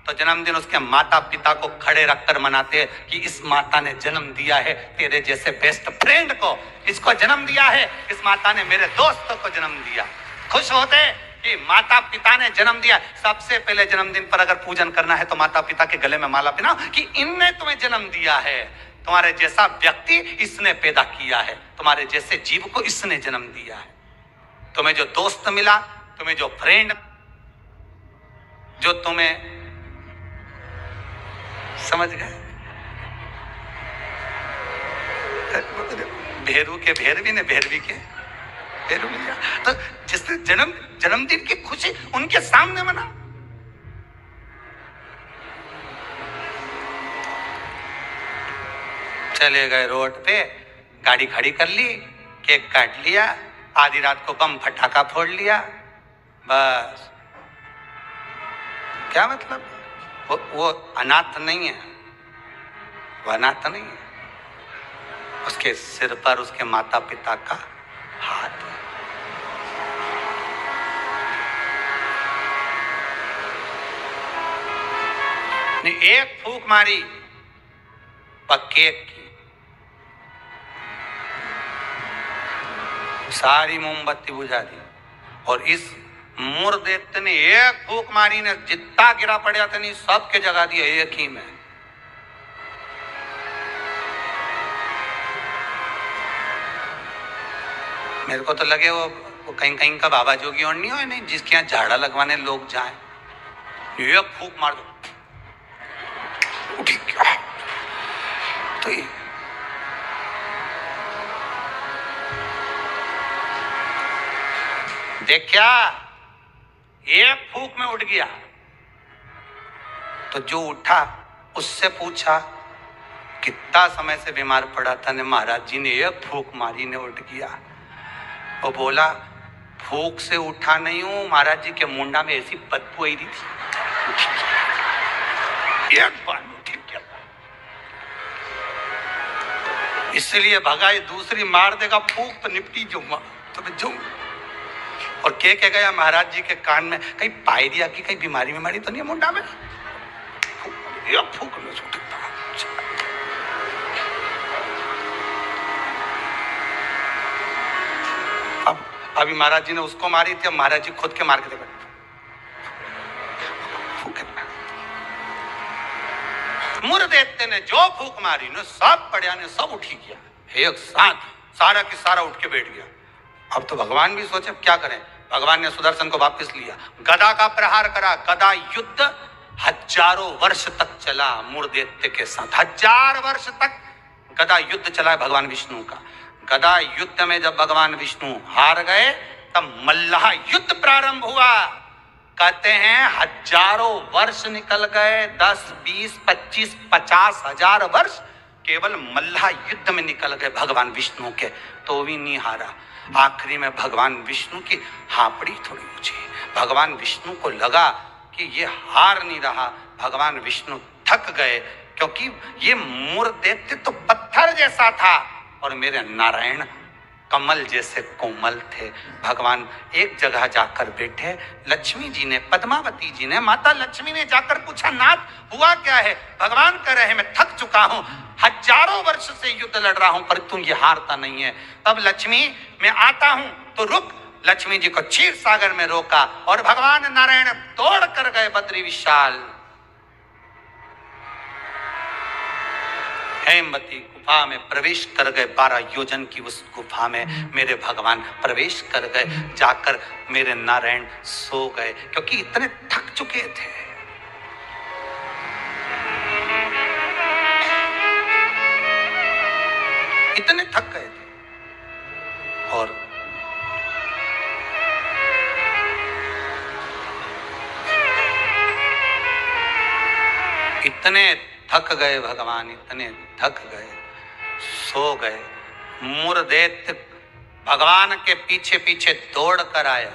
Speaker 1: तो जन्मदिन उसके माता पिता को खड़े रखकर मनाते कि इस माता ने जन्म दिया है तेरे जैसे बेस्ट फ्रेंड को, इसको जन्म दिया है, इस माता ने मेरे दोस्तों को जन्म दिया। खुश होते कि माता पिता ने जन्म दिया। सबसे पहले जन्मदिन पर अगर पूजन करना है तो माता पिता के गले में माला पहनाओ कि इनने तुम्हें जन्म दिया है, तुम्हारे जैसा व्यक्ति इसने पैदा किया है, तुम्हारे जैसे जीव को इसने जन्म दिया है। तुम्हें जो दोस्त मिला, तुम्हें जो फ्रेंड, जो तुम्हें समझ गए, भेरू के भेरवी ने भेरवी के भेरू मिल गया। तो जिसने जन्मदिन की खुशी उनके सामने मना। चले गए रोड पे, गाड़ी खड़ी कर ली, केक काट लिया, आधी रात को बम फटाका फोड़ लिया, बस। क्या मतलब? वो अनाथ नहीं है, वो अनाथ नहीं है। उसके सिर पर उसके माता पिता का हाथ है। एक फूंक मारी केक की, सारी मोमबत्ती बुझा दी। और इस मुर्देत ने एक फूंक मारी ने जितना गिरा पड़ा था नहीं सबके जगा दिया एक ही में। मेरे को तो लगे वो कहीं कहीं का बाबा जोगी और नहीं हो, नहीं जिसके यहाँ झाड़ा लगवाने लोग जाए, एक फूंक मार दो उठी क्या। तो ये देख क्या, एक फूंक में उठ गया। तो जो उठा उससे पूछा कितना समय से बीमार पड़ा था ने, महाराज जी ने एक फूंक मारी ने उठ गया। वो बोला फूंक से उठा नहीं हूं, महाराज जी के मुंडा में ऐसी बदबू आई थी एक बार उठ गया। इसलिए भगाई, दूसरी मार देगा फूंक तो निपटी जाऊंगा तो मैं जाऊं। और के कह गया महाराज जी के कान में, कहीं पायरिया की कहीं बीमारी बीमारी तो नहीं है मुंडा में? एक फूंक में छूट। अब अभी महाराज जी ने उसको मारी थी, अब महाराज जी खुद के मार के देखो। मुर्देते ने जो फूंक मारी ने सब पड़िया ने सब उठी गया एक साथ, सारा की सारा उठ के बैठ गया। अब तो भगवान भी सोचे क्या करें। भगवान ने सुदर्शन को वापस लिया, गदा का प्रहार करा। गदा युद्ध हजारों वर्ष तक चला मुर्देत्य के साथ। 1000 वर्ष तक गदा युद्ध चला है भगवान विष्णु का। गदा युद्ध में जब भगवान विष्णु हार गए तब मल्लाह युद्ध प्रारंभ हुआ। कहते हैं हजारों वर्ष निकल गए, 10, 20, 25, 50,000 वर्ष केवल मल्लाह युद्ध में निकल गए भगवान विष्णु के, तो भी नहीं हारा। आखिरी में भगवान विष्णु की हापड़ी थोड़ी ऊंची। भगवान विष्णु को लगा कि ये हार नहीं रहा। भगवान विष्णु थक गए क्योंकि ये मुर्देत्य तो पत्थर जैसा था और मेरे नारायण कमल जैसे कोमल थे। भगवान एक जगह जाकर बैठे। लक्ष्मी जी ने, पद्मावती जी ने, माता लक्ष्मी ने जाकर पूछा नाथ हुआ क्या है? भगवान कह रहे हैं मैं थक चुका हूं, हजारों वर्ष से युद्ध लड़ रहा हूं पर तू ये हारता नहीं है। तब लक्ष्मी मैं आता हूं तो रुक। लक्ष्मी जी को क्षीर सागर में रोका और भगवान नारायण दौड़ कर गए बद्री विशाल हेमवती गुफा में प्रवेश कर गए। 12 योजन की उस गुफा में मेरे भगवान प्रवेश कर गए। जाकर मेरे नारायण सो गए क्योंकि इतने थक चुके थे। इतने थक गए थे और इतने थक गए भगवान, इतने थक गए, सो गए। मुर्देत्य भगवान के पीछे पीछे दौड़ कर आया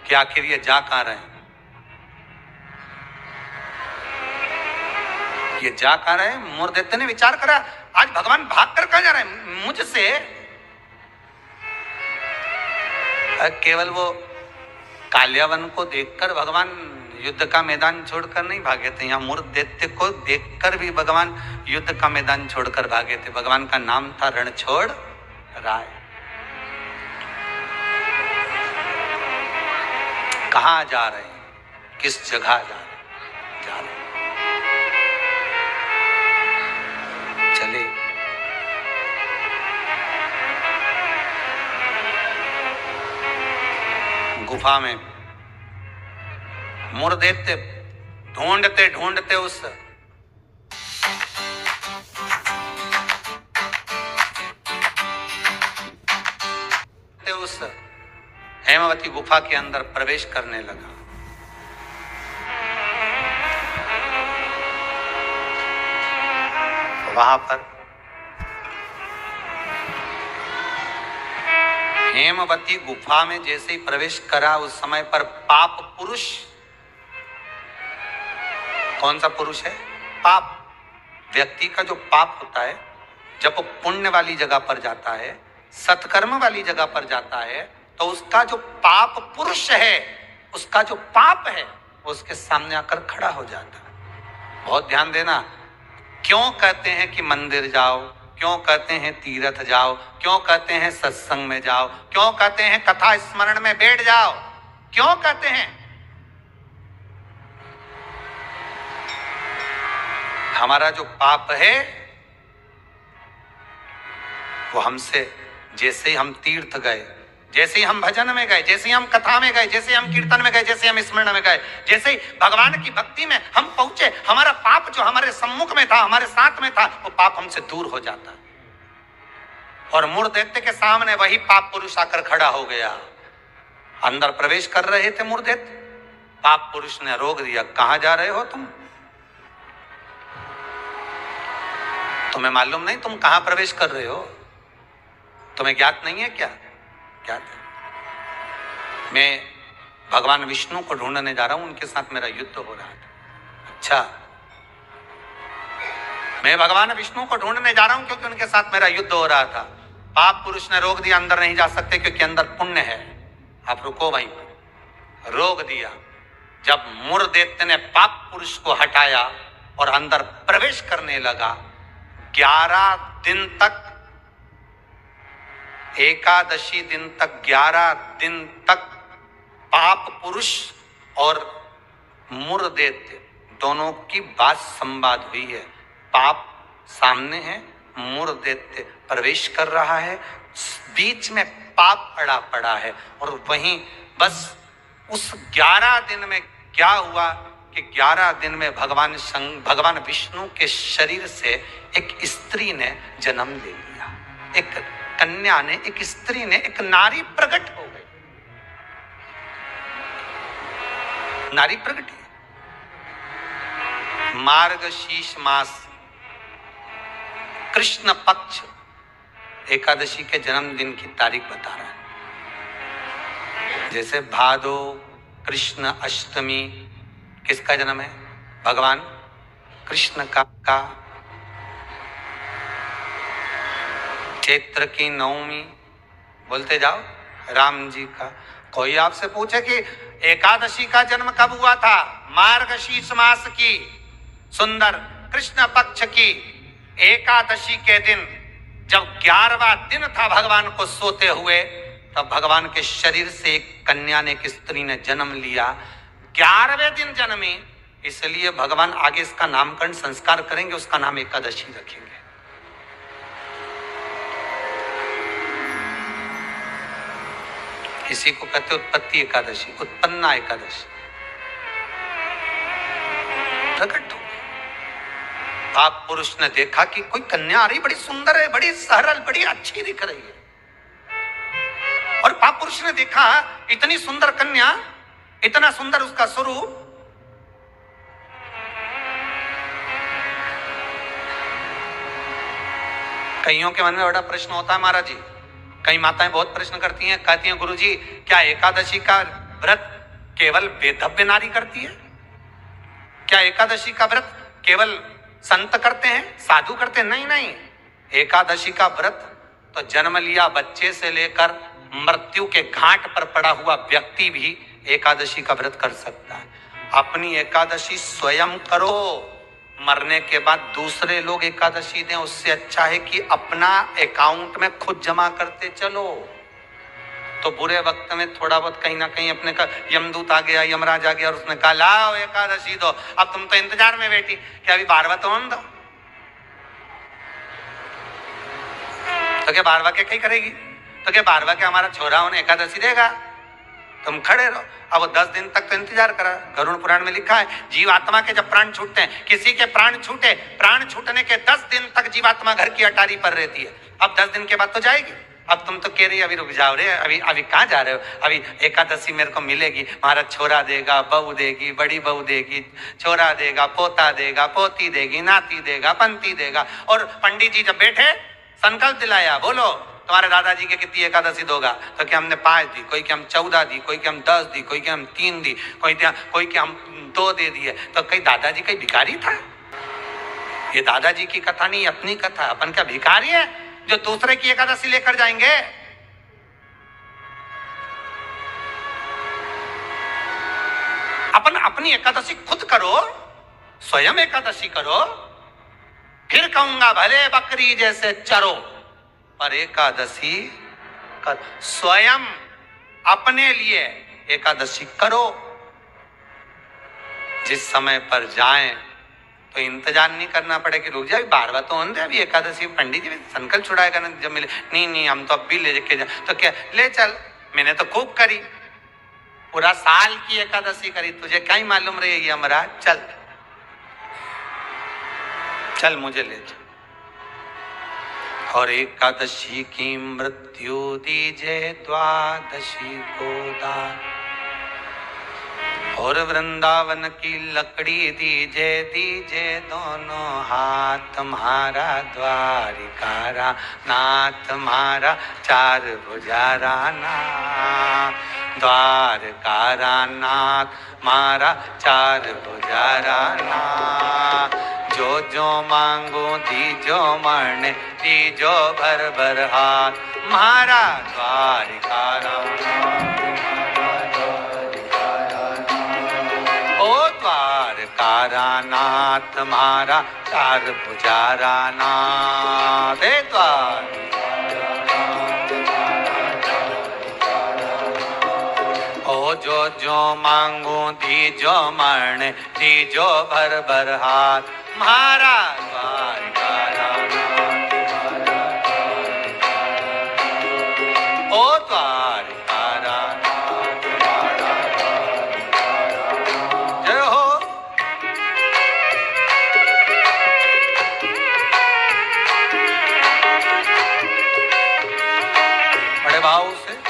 Speaker 1: कि आखिर ये जा कहां रहे हैं, ये जा कहां रहे हैं। मुर्देत्य ने विचार करा आज भगवान भाग कर कहां जा रहे हैं मुझसे। केवल वो काल्यावन को देखकर भगवान युद्ध का मैदान छोड़कर नहीं भागे थे, यहाँ मुर्देत्य को देखकर भी भगवान युद्ध का मैदान छोड़कर भागे थे। भगवान का नाम था रणछोड़ राय। कहाँ जा रहे हैं, किस जगह जा रहे हैं? चले गुफा में। मुर्देत्य ढूंढते ढूंढते उस हेमवती गुफा के अंदर प्रवेश करने लगा। वहां पर हेमवती गुफा में जैसे ही प्रवेश करा उस समय पर पाप पुरुष, कौन सा पुरुष है? पाप। व्यक्ति का जो पाप होता है, जब वो पुण्य वाली जगह पर जाता है, सत्कर्म वाली जगह पर जाता है, तो उसका जो पाप पुरुष है, उसका जो पाप है, वो उसके सामने आकर खड़ा हो जाता है। बहुत ध्यान देना। क्यों कहते हैं कि मंदिर जाओ, क्यों कहते हैं तीर्थ जाओ, क्यों कहते हैं सत्संग में जाओ, क्यों कहते हैं कथा स्मरण में बैठ जाओ, क्यों कहते हैं? हमारा जो पाप है वो हमसे, जैसे ही हम तीर्थ गए, जैसे ही हम भजन में गए, जैसे ही हम कथा में गए, जैसे ही हम कीर्तन में गए, जैसे ही हम स्मरण में गए, जैसे ही भगवान की भक्ति में हम पहुंचे, हमारा पाप जो हमारे सम्मुख में था, हमारे साथ में था, वो पाप हमसे दूर हो जाता है। और मूढ़ दैत्य के सामने वही पाप पुरुष आकर खड़ा हो गया। अंदर प्रवेश कर रहे थे मूढ़ दैत्य, पाप पुरुष ने रोक दिया। कहां जा रहे हो तुम? तुम्हें मालूम नहीं तुम कहां प्रवेश कर रहे हो? तुम्हें ज्ञात नहीं है क्या? ज्ञात है। मैं भगवान विष्णु को ढूंढने जा रहा हूं, उनके साथ मेरा युद्ध हो रहा था। अच्छा, मैं भगवान विष्णु को ढूंढने जा रहा हूं क्योंकि उनके साथ मेरा युद्ध हो रहा था। पाप पुरुष ने रोक दिया, अंदर नहीं जा सकते क्योंकि अंदर पुण्य है, आप रुको वहीं पर। रोक दिया। जब मूढ़ दैत्य ने पाप पुरुष को हटाया और अंदर प्रवेश करने लगा, 11 दिन तक, एकादशी दिन तक, 11 दिन तक पाप पुरुष और मूढ़ दैत्य दोनों की बात संवाद हुई है। पाप सामने है, मूढ़ दैत्य प्रवेश कर रहा है, बीच में पाप अड़ा पड़ा है। और वहीं बस उस 11 दिन में क्या हुआ कि 11 दिन में भगवान विष्णु के शरीर से एक स्त्री ने जन्म ले लिया। एक कन्या ने, एक स्त्री ने, एक नारी प्रकट हो गई। नारी प्रकट है। मार्गशीर्ष मास कृष्ण पक्ष एकादशी के जन्मदिन की तारीख बता रहा है। जैसे भादो कृष्ण अष्टमी किसका जन्म है? भगवान कृष्ण का। चैत्र की नवमी बोलते जाओ, राम जी का। कोई आपसे पूछे कि एकादशी का जन्म कब हुआ था? मार्गशीर्ष मास की सुंदर कृष्ण पक्ष की एकादशी के दिन, जब 11वां दिन था भगवान को सोते हुए, तब भगवान के शरीर से एक कन्या ने, एक स्त्री ने जन्म लिया। 11वें दिन जन्मी, इसलिए भगवान आगे इसका नामकरण संस्कार करेंगे, उसका नाम एकादशी रखेंगे। इसी को कहते उत्पत्ति एकादशी, उत्पन्ना एकादशी। प्रकट हो पाप पुरुष ने देखा कि कोई कन्या आ रही, बड़ी सुंदर है, बड़ी सरल, बड़ी अच्छी दिख रही है। और पाप पुरुष ने देखा इतनी सुंदर कन्या, इतना सुंदर उसका स्वरूप। कईयों के मन में बड़ा प्रश्न होता है महाराज जी, कई माताएं बहुत प्रश्न करती हैं, कहती हैं गुरुजी क्या एकादशी का व्रत केवल वेदव्य नारी करती है? क्या एकादशी का व्रत केवल संत करते हैं, साधु करते हैं? नहीं नहीं, एकादशी का व्रत तो जन्म लिया बच्चे से लेकर मृत्यु के घाट पर पड़ा हुआ व्यक्ति भी एकादशी का व्रत कर सकता है। अपनी एकादशी स्वयं करो, मरने के बाद दूसरे लोग एकादशी दें, उससे अच्छा है कि अपना अकाउंट में खुद जमा करते चलो। तो बुरे वक्त में थोड़ा बहुत कहीं ना कहीं अपने का यमदूत आ गया, यमराज आ गया और उसने कहा लाओ एकादशी दो। अब तुम तो इंतजार में बैठी कि अभी 12वां तो हम दो, तो क्या 12वां के कहीं करेगी? तो क्या 12वां के हमारा छोरा उन्हें एकादशी देगा? तुम खड़े रहो। अब वो 10 दिन तक तो इंतजार करा। गरुड़ पुराण में लिखा है, जीवात्मा के जब प्राण छूटते हैं, किसी के प्राण छूटे, प्राण छूटने के 10 दिन तक जीवात्मा घर की अटारी पर रहती है। अब 10 दिन के बाद तो जाएगी। अब तुम तो कह रही अभी रुक जाओ रे, अभी कहाँ जा रहे हो? अभी एकादशी मेरे को मिलेगी, हमारा छोरा देगा, बहू देगी, बड़ी बहू देगी, छोरा देगा, पोता देगा, पोती देगी, नाती देगा, पंती देगा। और पंडित जी जब बैठे संकल्प दिलाया, बोलो तुम्हारे दादाजी के कितनी एकादशी दोगा? तो क्या हमने 5 दी, कोई कि हम 14 दी, कोई कि हम 10 दी, कोई कि हम 3 दी, कोई कि हम 2 दे दिए। तो कहीं दादाजी कहीं भिखारी था? ये दादाजी की कथा नहीं, अपनी कथा। अपन क्या भिखारी है जो दूसरे की एकादशी लेकर जाएंगे? अपन अपनी एकादशी खुद करो, स्वयं एकादशी करो, फिर कहूंगा भले बकरी जैसे चरो, पर एकादशी कर। स्वयं अपने लिए एकादशी करो। जिस समय पर जाएं तो इंतजार नहीं करना पड़े कि रुक जाए, बार बार तो होने दे, अभी एकादशी पंडित जी संकल्प छुड़ाएगा ना जब मिले। नहीं हम तो अब भी ले के जाए। तो क्या ले चल, मैंने तो खूब करी, पूरा साल की एकादशी करी, तुझे क्या ही मालूम रही हमारा? चल चल मुझे ले चल। और एकादशी की मृत्यु दीजे द्वादशी को दान, और वृंदावन की लकड़ी दीजे दोनों हाथ, मारा द्वारिकारा नाथ, मारा 4 भुजारा नाथ, द्वारकारा नाथ, मारा 4 भुजारा नाथ। जो मांगो दीजो मरने, दीजो भर भर हाथ, मारा द्वारिकारा द्वारकारा नाथ, मारा 4 भुजारा नाथ। ओ जो मांगो दीजो मरने, दीजो भर भर हाथ, मारा द्वारकारा नाथ, ओ द्वारकारा नाथ, मारा जय हो। बड़े भाव से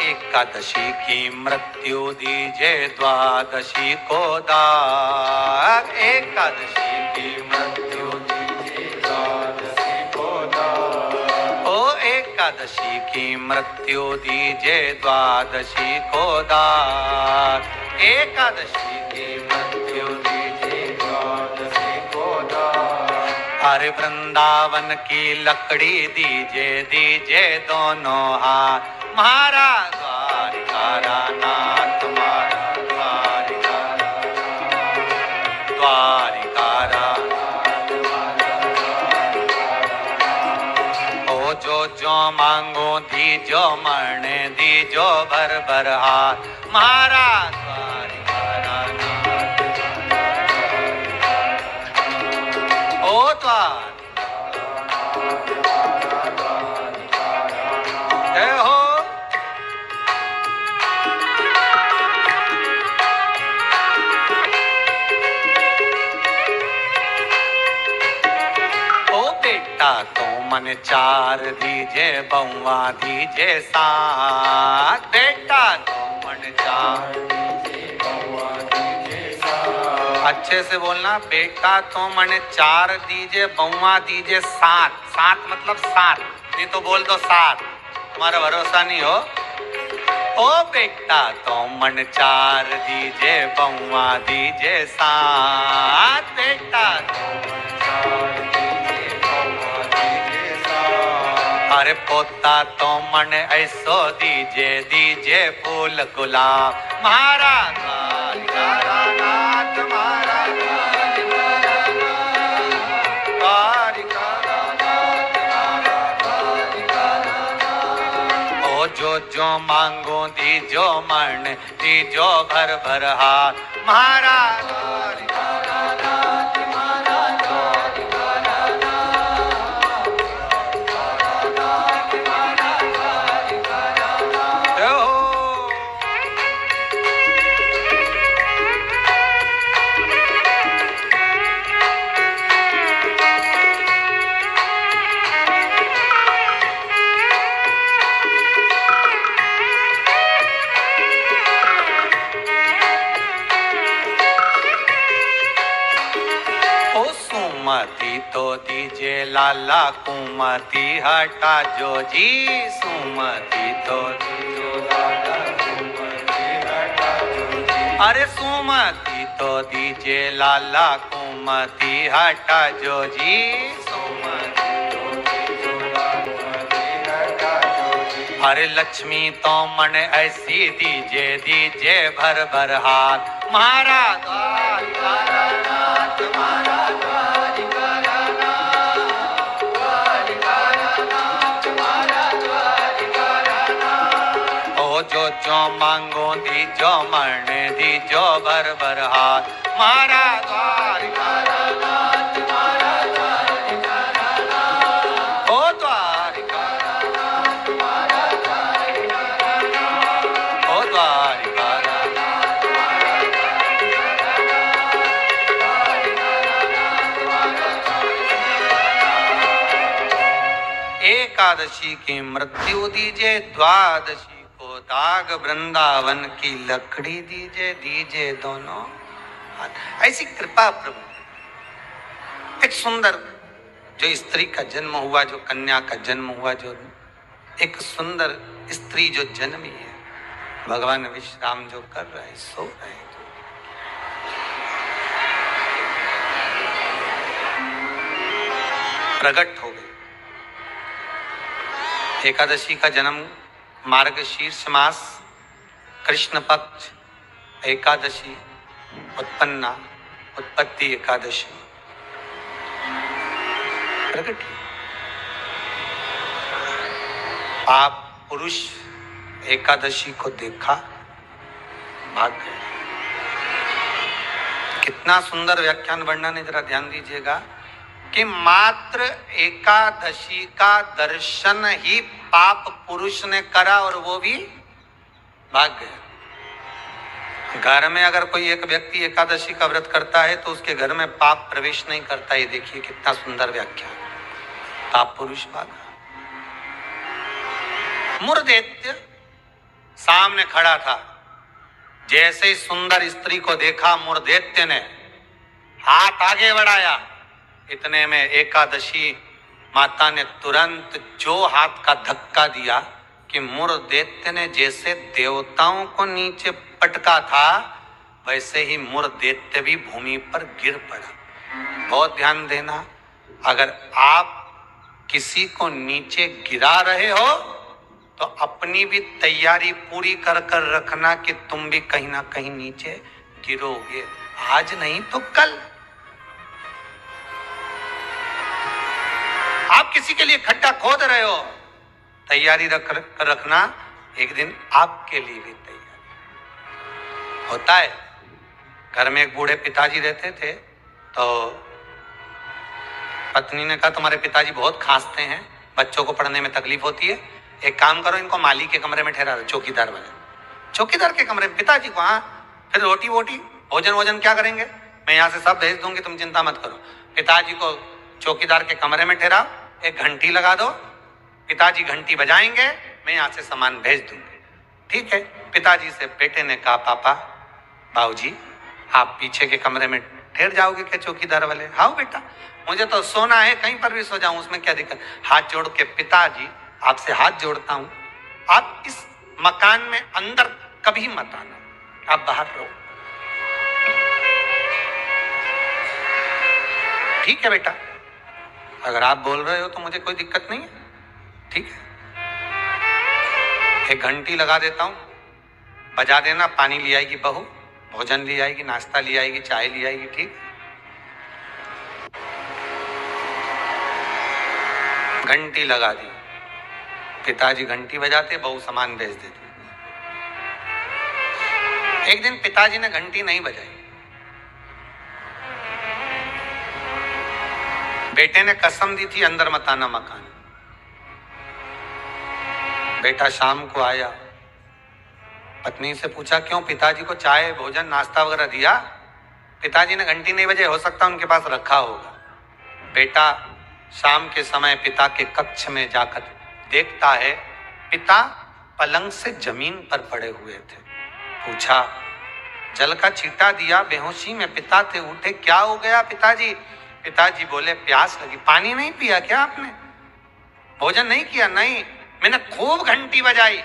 Speaker 1: एकादशी की मृत्यु दीजे द्वादशी को दान, एकादशी की मृत्यु दीजे द्वादशी को दान, ओ एकादशी की मृत्यु दीजे द्वादशी को दान, एकादशी की मृत्यु दीजे द्वादशी को दान। अरे वृंदावन की लकड़ी दीजे दोनों हाथ, मारा द्वारिकारा नाथ, मारा द्वारिकारा नाथ, द्वारिकारा नाथ, ओ जो मांगो दीजो मरने, दीजो भर भर हाथ, मारा द्वारिकारा नाथ, ओ द्वार जय हो। बेटा तो मन 4 दीजे, बउआ दीजे 7, बेटा तो मन 4 दीजे, बउआ दीजे 7। अच्छे से बोलना, बेटा तो मन 4 दीजे, बउआ दीजे 7, 7 मतलब 7, नहीं तो बोल दो 7, तुम्हारा भरोसा नहीं हो। ओ बेटा तो मन 4 दीजे, बउआ दीजे 7, बेटा तो मन 4 अरे पोता तो मन ऐसो दीजे फूल गुलाब, मारा द्वारिकारा नाथ, मारा द्वारिकारा नाथ, द्वारिकारा नाथ, मारा द्वारिकारा नाथ। ओ जो मांगो दीजो मरने, दीजो भर भर हाथ, मारा द्वारिकारा नाथ, मारा द्वारिकारा सुमति तो दीजिए लाला, कुमति हटा जो जी। सुमति तो दीजिए लाला, कुमति हटा जो जी। अरे सुमति तो दीजिए लाला, कुमति हटा जो जी। सुमति तो दीजिए लाला, कुमति हटा जो जी। अरे लक्ष्मी तो मन ऐसी दीजिए, दीजिए भर भर हाथ। मारा द्वारिकानाथ, मारा द्वारिकानाथ, द्वारिकानाथ, मारा द्वारिकानाथ। ओ जो मांगो दीजो, मन दीजो भर भर हाथ। मारा द्वारिकानाथ, मारा द्वारिकानाथ, ओ द्वारिकानाथ, मारा द्वारिकानाथ, ओ द्वारिकानाथ। एकादशी की मृत्यु दीजिए, द्वादशी को दाग, वृंदावन की लकड़ी दीजिए, दीजिए दोनों हाथ। ऐसी कृपा प्रभु। एक सुंदर जो स्त्री का जन्म हुआ, जो कन्या का जन्म हुआ, जो एक सुंदर स्त्री जो जन्मी है, भगवान विश्राम जो कर रहे हैं, सो रहे हैं। प्रकट हो गए। एकादशी का जन्म मार्गशीर्ष मास, कृष्ण पक्ष एकादशी, उत्पन्ना, उत्पत्ति एकादशी प्रकट। आप पुरुष एकादशी को देखा, भाग गए। कितना सुंदर व्याख्यान वर्णन है, जरा ध्यान दीजिएगा कि मात्र एकादशी का दर्शन ही पाप पुरुष ने करा और वो भी भाग गया। घर में अगर कोई एक व्यक्ति एकादशी का व्रत करता है तो उसके घर में पाप प्रवेश नहीं करता। ये देखिए कितना सुंदर व्याख्यान। पाप पुरुष भागा। मुरदैत्य सामने खड़ा था। जैसे ही सुंदर स्त्री को देखा, मुरदैत्य ने हाथ आगे बढ़ाया। इतने में एकादशी माता ने तुरंत जो हाथ का धक्का दिया कि मुरदैत्य ने जैसे देवताओं को नीचे पटका था, वैसे ही मुरदैत्य भी भूमि पर गिर पड़ा। बहुत ध्यान देना, अगर आप किसी को नीचे गिरा रहे हो तो अपनी भी तैयारी पूरी कर कर रखना कि तुम भी कहीं ना कहीं नीचे गिरोगे। आज नहीं तो कल। आप किसी के लिए खड्डा खोद रहे हो, तैयारी रखना, एक दिन आपके लिए भी तैयारी होता है। घर में एक बूढ़े पिताजी रहते थे, तो पत्नी ने कहा तुम्हारे पिताजी बहुत खांसते हैं, बच्चों को पढ़ने में तकलीफ होती है, एक काम करो इनको माली के कमरे में ठहरा दो, चौकीदार वाले। चौकीदार के कमरे में पिताजी को, हाँ फिर रोटी वोटी भोजन वोजन क्या करेंगे, मैं यहाँ से सब भेज दूंगी, तुम चिंता मत करो। पिताजी को चौकीदार के कमरे में ठहराओ, एक घंटी लगा दो, पिताजी घंटी बजाएंगे, मैं यहाँ से सामान भेज दूंगी। ठीक है। पिताजी से बेटे ने कहा पापा, बाबूजी आप पीछे के कमरे में ठहर जाओगे क्या चौकीदार वाले? हाँ बेटा, मुझे तो सोना है, कहीं पर भी सो जाऊं, उसमें क्या दिक्कत। हाथ जोड़ के पिताजी आपसे हाथ जोड़ता हूं, आप इस मकान में अंदर कभी मत आना, आप बाहर रहो। ठीक है बेटा, अगर आप बोल रहे हो तो मुझे कोई दिक्कत नहीं है। ठीक है, एक घंटी लगा देता हूं, बजा देना, पानी ले आएगी बहू, भोजन ले आएगी, नाश्ता ले आएगी, चाय ले आएगी। ठीक, घंटी लगा दी, पिताजी घंटी बजाते, बहू सामान भेज देती। एक दिन पिताजी ने घंटी नहीं बजाई, बेटे ने कसम दी थी अंदर मत आना मकान। बेटा शाम को आया, पत्नी से पूछा क्यों, पिताजी को चाय भोजन नाश्ता वगैरह दिया? पिताजी ने घंटी नहीं बजाई, हो सकता उनके पास रखा होगा। बेटा शाम के समय पिता के कक्ष में जाकर देखता है पिता पलंग से जमीन पर पड़े हुए थे। पूछा, जल का छींटा दिया, बेहोशी में पिता थे, उठे, क्या हो गया पिताजी? पिताजी बोले प्यास लगी। पानी नहीं पिया क्या आपने? भोजन नहीं किया? नहीं, मैंने खूब घंटी बजाई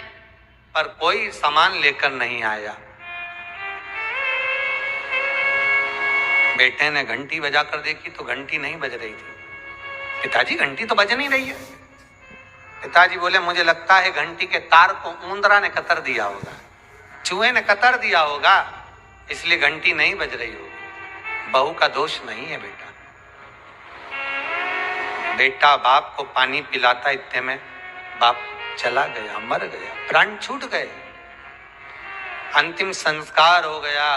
Speaker 1: पर कोई सामान लेकर नहीं आया। बेटे ने घंटी बजाकर देखी तो घंटी नहीं बज रही थी। पिताजी घंटी तो बज नहीं रही है। पिताजी बोले मुझे लगता है घंटी के तार को ऊंदरा ने कतर दिया होगा, चूहे ने कतर दिया होगा, इसलिए घंटी नहीं बज रही होगी। बहू का दोष नहीं है बेटा। बेटा बाप को पानी पिलाता, इतने में बाप चला गया, मर गया, प्राण छूट गए। अंतिम संस्कार हो गया,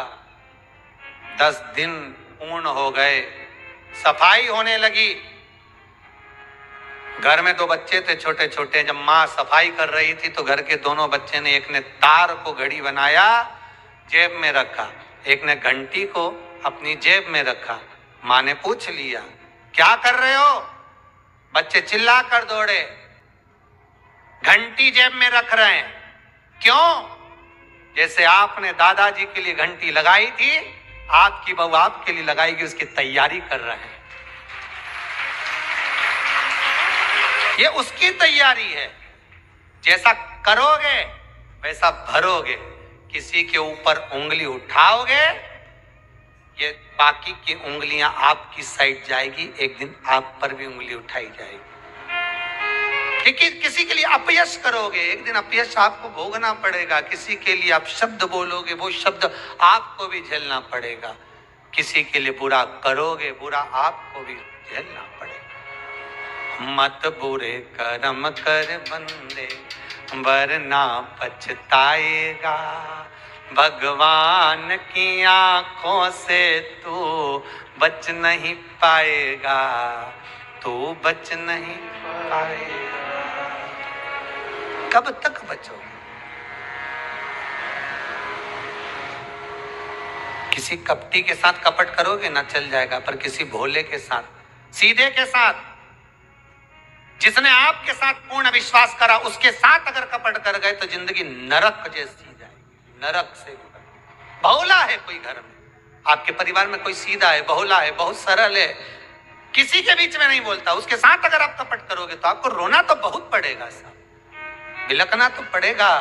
Speaker 1: 10 दिन पूर्ण हो गए, सफाई होने लगी। घर में 2 बच्चे थे छोटे छोटे। जब माँ सफाई कर रही थी तो घर के दोनों बच्चे ने, एक ने तार को घड़ी बनाया, जेब में रखा, एक ने घंटी को अपनी जेब में रखा। माँ ने पूछ लिया क्या कर रहे हो? बच्चे चिल्ला कर दौड़े, घंटी जेब में रख रहे हैं। क्यों? जैसे आपने दादाजी के लिए घंटी लगाई थी, आपकी बहू आपके लिए लगाएगी, उसकी तैयारी कर रहे हैं। ये उसकी तैयारी है। जैसा करोगे वैसा भरोगे। किसी के ऊपर उंगली उठाओगे, ये बाकी की उंगलियां आपकी साइड जाएगी, एक दिन आप पर भी उंगली उठाई जाएगी। किसी के लिए अपयश करोगे, एक दिन अपयश आपको भोगना पड़ेगा। किसी के लिए आप शब्द बोलोगे, वो शब्द आपको भी झेलना पड़ेगा। किसी के लिए बुरा करोगे, बुरा आपको भी झेलना पड़ेगा। मत बुरे कर्म कर बंदे, वरना पछताएगा। भगवान की आंखों से तू बच नहीं पाएगा, तू बच नहीं पाएगा। कब तक बचोगे? किसी कपटी के साथ कपट करोगे ना, चल जाएगा, पर किसी भोले के साथ, सीधे के साथ, जिसने आपके साथ पूर्ण विश्वास करा, उसके साथ अगर कपट कर गए तो जिंदगी नरक जैसी जाएगी, नरक से। भोला है कोई घर में, आपके परिवार में कोई सीधा है, भोला है, बहुत सरल है, किसी के बीच में नहीं बोलता, उसके साथ अगर आप कपट करोगे तो आपको रोना तो बहुत पड़ेगा साहब, बिलकना तो पड़ेगा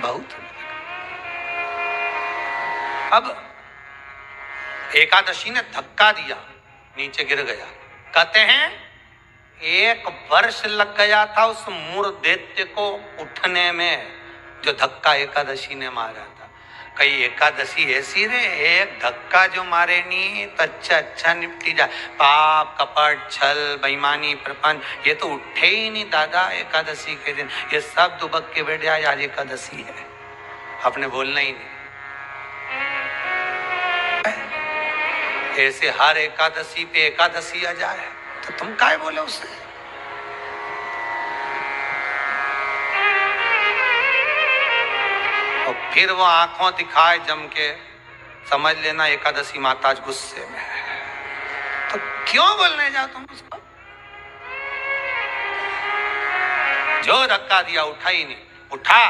Speaker 1: बहुत। अब एकादशी ने धक्का दिया, नीचे गिर गया। कहते हैं 1 वर्ष लग गया था उस मूढ़ दैत्य को उठने में, जो धक्का एकादशी ने मारा था। कई एकादशी ऐसी रे, एक धक्का जो मारे नहीं तो अच्छा निपटी जाए। पाप, कपट, छल, बेईमानी, प्रपंच, ये तो उठे ही नहीं दादा एकादशी के दिन। ये सब दुबक के बैठ जाए, आज एकादशी है, आपने बोलना ही नहीं। ऐसे हर एकादशी पे एकादशी आ जाए तो तुम काय बोले उससे? और फिर वो आंखों दिखाए जम के, समझ लेना एकादशी माता आज गुस्से में है। तो क्यों बोलने जाओ तुम उसको? जो धक्का दिया उठा ही नहीं, उठा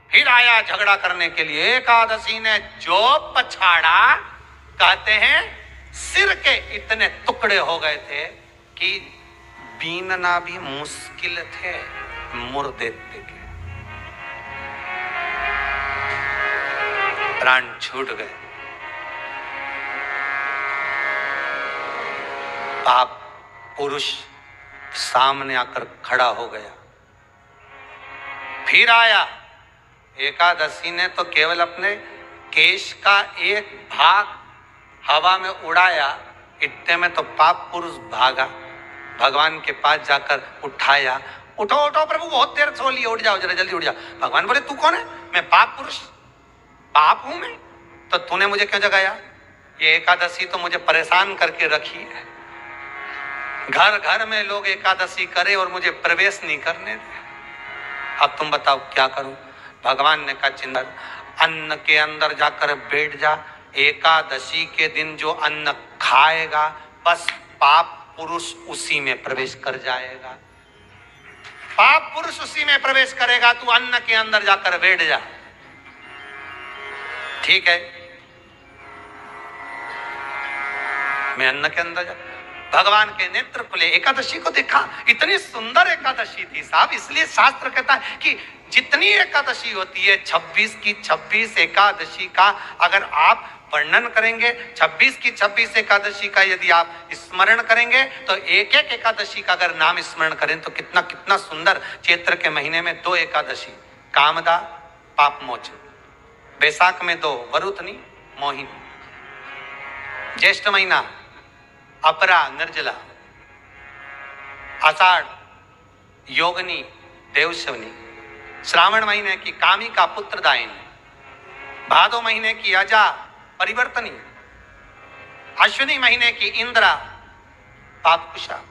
Speaker 1: फिर आया झगड़ा करने के लिए। एकादशी ने जो पछाड़ा, कहते हैं सिर के इतने टुकड़े हो गए थे कि बीनना भी मुश्किल थे मुर्दे के। प्राण छूट गए। पाप पुरुष सामने आकर खड़ा हो गया। फिर आया एकादशी ने तो केवल अपने केश का एक भाग हवा में उड़ाया, इतने में तो पाप पुरुष भागा, भगवान के पास जाकर उठाया। उठो उठो प्रभु, बहुत देर सो लिया, उठ जाओ जरा जल्दी उठ जाओ। भगवान बोले तू कौन है? मैं पाप पुरुष, पाप हूं मैं, तो तूने मुझे क्यों जगाया? ये एकादशी तो मुझे परेशान करके रखी है। घर घर में लोग एकादशी करे और मुझे प्रवेश नहीं करने दे। अब तुम बताओ क्या करूं? भगवान ने कहा चिंता, अन्न के अंदर जाकर बैठ जा। एकादशी के दिन जो अन्न खाएगा, बस पाप पुरुष उसी में प्रवेश कर जाएगा। पाप पुरुष उसी में प्रवेश करेगा, तू अन्न के अंदर जाकर बैठ जा। ठीक है, मैं अन्न के अंदर जा भगवान के नेत्र खुले, एकादशी को देखा, इतनी सुंदर एकादशी थी साहब। इसलिए शास्त्र कहता है कि जितनी एकादशी होती है 26 की 26 एकादशी का अगर आप वर्णन करेंगे, 26 की 26 एकादशी का यदि आप स्मरण करेंगे तो एक एक एकादशी का अगर नाम स्मरण करें तो कितना कितना सुंदर। चैत्र के महीने में 2 एकादशी, कामदा पाप मोचन, बैसाख में 2 वरुथनी मोहिनी, ज्येष्ठ महीना अपरा निर्जला, आषाढ़ योगनी देवशवनी, श्रावण महीने की कामिका पुत्रदायिनी, भादो महीने की अजा परिवर्तनी, अश्विनी महीने की इंद्रा पापकुशा,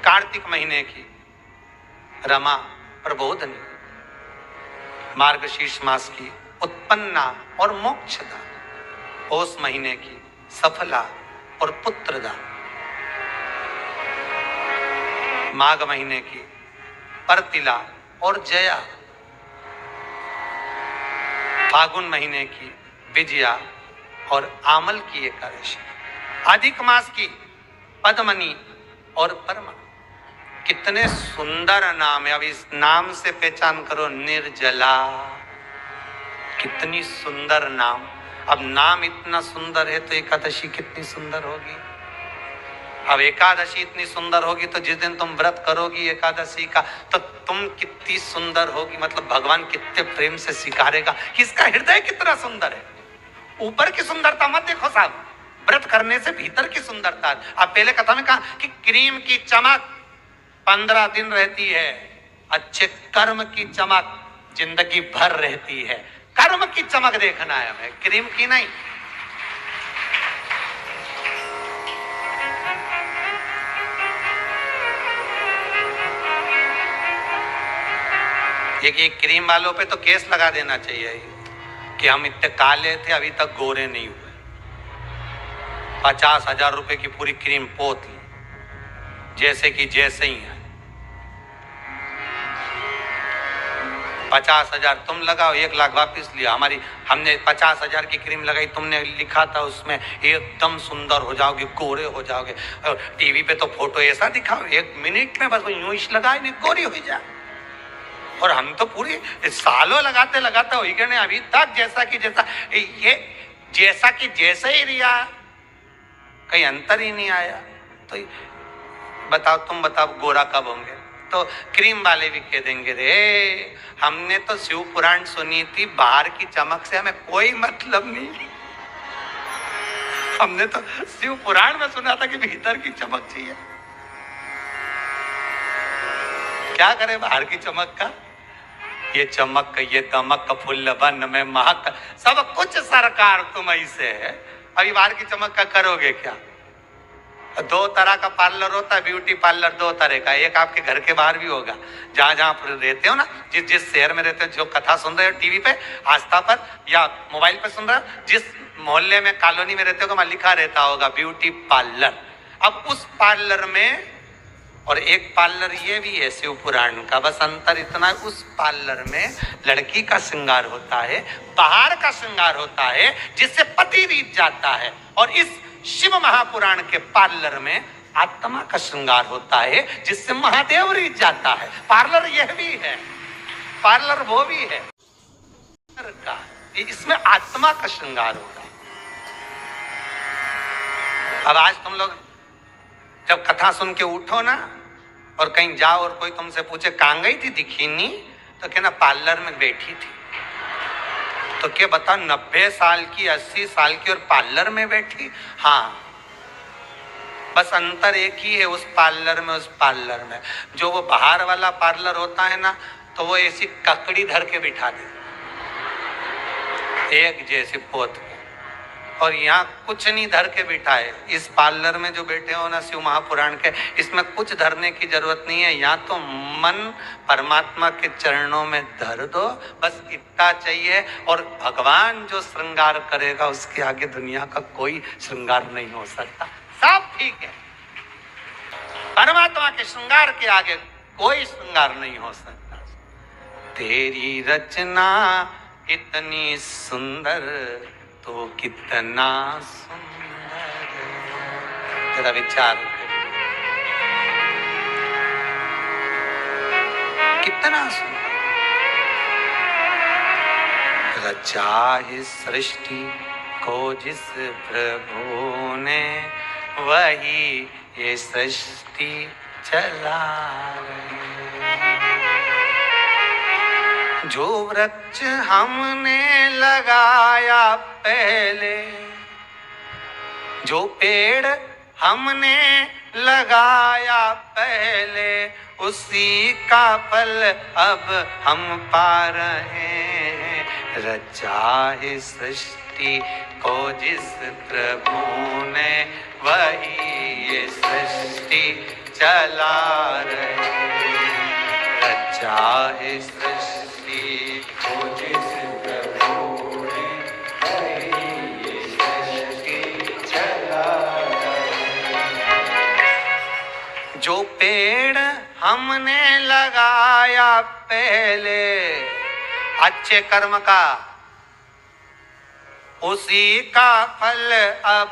Speaker 1: कार्तिक महीने की रमा प्रबोधनी, मार्गशीर्ष मास की उत्पन्ना और मोक्षदा, पौष महीने की सफला और पुत्रदा, माघ महीने की परतिला और जया, फागुन महीने की विजया और आमल की एकादशी, अधिक मास की पद्मनी और परमा। कितने सुंदर नाम है। अब इस नाम से पहचान करो, निर्जला, कितनी सुंदर नाम। अब नाम इतना सुंदर है तो एकादशी कितनी सुंदर होगी। अब एकादशी इतनी सुंदर होगी तो जिस दिन तुम व्रत करोगी एकादशी का तो तुम कितनी सुंदर होगी। मतलब भगवान कितने प्रेम से स्वीकारेगा कि इसका हृदय कितना सुंदर है। ऊपर की सुंदरता मत देखो साहब, व्रत करने से भीतर की सुंदरता। अब पहले कथा में कहा कि क्रीम की चमक 15 दिन रहती है, अच्छे कर्म की चमक जिंदगी भर रहती है। कर्म की चमक देखना है हमें, क्रीम की नहीं। ये क्रीम वालों पे तो केस लगा देना चाहिए कि हम इतने काले थे अभी तक गोरे नहीं हुए। 50,000 रुपए की पूरी क्रीम पोत ली, जैसे कि जैसे ही है। 50,000 तुम लगाओ, 1 लाख वापिस लिया। हमने 50,000 की क्रीम लगाई, तुमने लिखा था उसमें एकदम सुंदर हो जाओगे, गोरे हो जाओगे। और टीवी पे तो फोटो ऐसा दिखाओ, 1 मिनट में बस यूं ही लगाए नहीं गोरी हो जाए। और हम तो पूरी सालों लगाते लगाते हो गए नहीं अभी तक, जैसा कि जैसा ये जैसा कि जैसे ही रिया, कहीं अंतर ही नहीं आया। तो बताओ, तुम बताओ गोरा कब होंगे? तो क्रीम वाले भी कह देंगे रे हमने तो शिव पुराण सुनी थी, बाहर की चमक से हमें कोई मतलब नहीं। हमने तो शिव पुराण में सुना था कि भीतर की चमक चाहिए। क्या करे बाहर की चमक का? ये चमक ये दमक फुल्ल बन में महक सब कुछ सरकार तुम ऐसे है। अभी बाहर की चमक का करोगे क्या? 2 तरह का पार्लर होता है, ब्यूटी पार्लर 2 तरह का। एक आपके घर के बाहर भी होगा, जहां जहां पर रहते हो ना, जिस शहर में रहते हो, जो कथा सुन रहे हो टीवी पे, आस्था पर या मोबाइल पे सुन रहे हो, जिस मोहल्ले में कॉलोनी में रहते हो वहां लिखा रहता होगा ब्यूटी पार्लर। अब उस पार्लर में और एक पार्लर ये भी है शिव पुराण का, बस अंतर इतना है, उस पार्लर में लड़की का श्रृंगार होता है, बाहर का श्रृंगार होता है जिससे पति रीत जाता है। और इस शिव महापुराण के पार्लर में आत्मा का श्रृंगार होता है जिससे महादेव रीत जाता है। पार्लर यह भी है, पार्लर वो भी है का, इसमें आत्मा का श्रृंगार होगा। अब आज तुम लोग जब कथा सुन के उठो ना और कहीं जाओ और कोई तुमसे पूछे कहाँ गई थी, दिखी नहीं, तो कहना पार्लर में बैठी थी। तो क्या बता 90 साल की, 80 साल की और पार्लर में बैठी? हाँ, बस अंतर एक ही है उस पार्लर में, उस पार्लर में। जो वो बाहर वाला पार्लर होता है ना, तो वो ऐसी ककड़ी धर के बिठा दे, एक जैसी पोत, और यहाँ कुछ नहीं धर के बिठाए। इस पार्लर में जो बैठे हो ना शिव महापुराण के, इसमें कुछ धरने की जरूरत नहीं है। यहाँ तो मन परमात्मा के चरणों में धर दो, बस इतना चाहिए। और भगवान जो श्रृंगार करेगा उसके आगे दुनिया का कोई श्रृंगार नहीं हो सकता। सब ठीक है, परमात्मा के श्रृंगार के आगे कोई श्रृंगार नहीं हो सकता। तेरी रचना इतनी सुंदर तो कितना सुंदर जरा विचार करिए, कितना सुंदर। रचा इस सृष्टि को जिस प्रभु ने, वही ये सृष्टि चला रहे। जो वृक्ष हमने लगाया पहले, जो पेड़ हमने लगाया पहले, उसी का फल अब हम पा रहे हैं। रचा है सृष्टि को जिस प्रभु ने, वही ये सृष्टि चला रहे। रचा है सृष्टि को जिस प्रभु ने, वही ये सृष्टि चला रहे। जो पेड़ हमने लगाया पहले अच्छे कर्म का, उसी का फल अब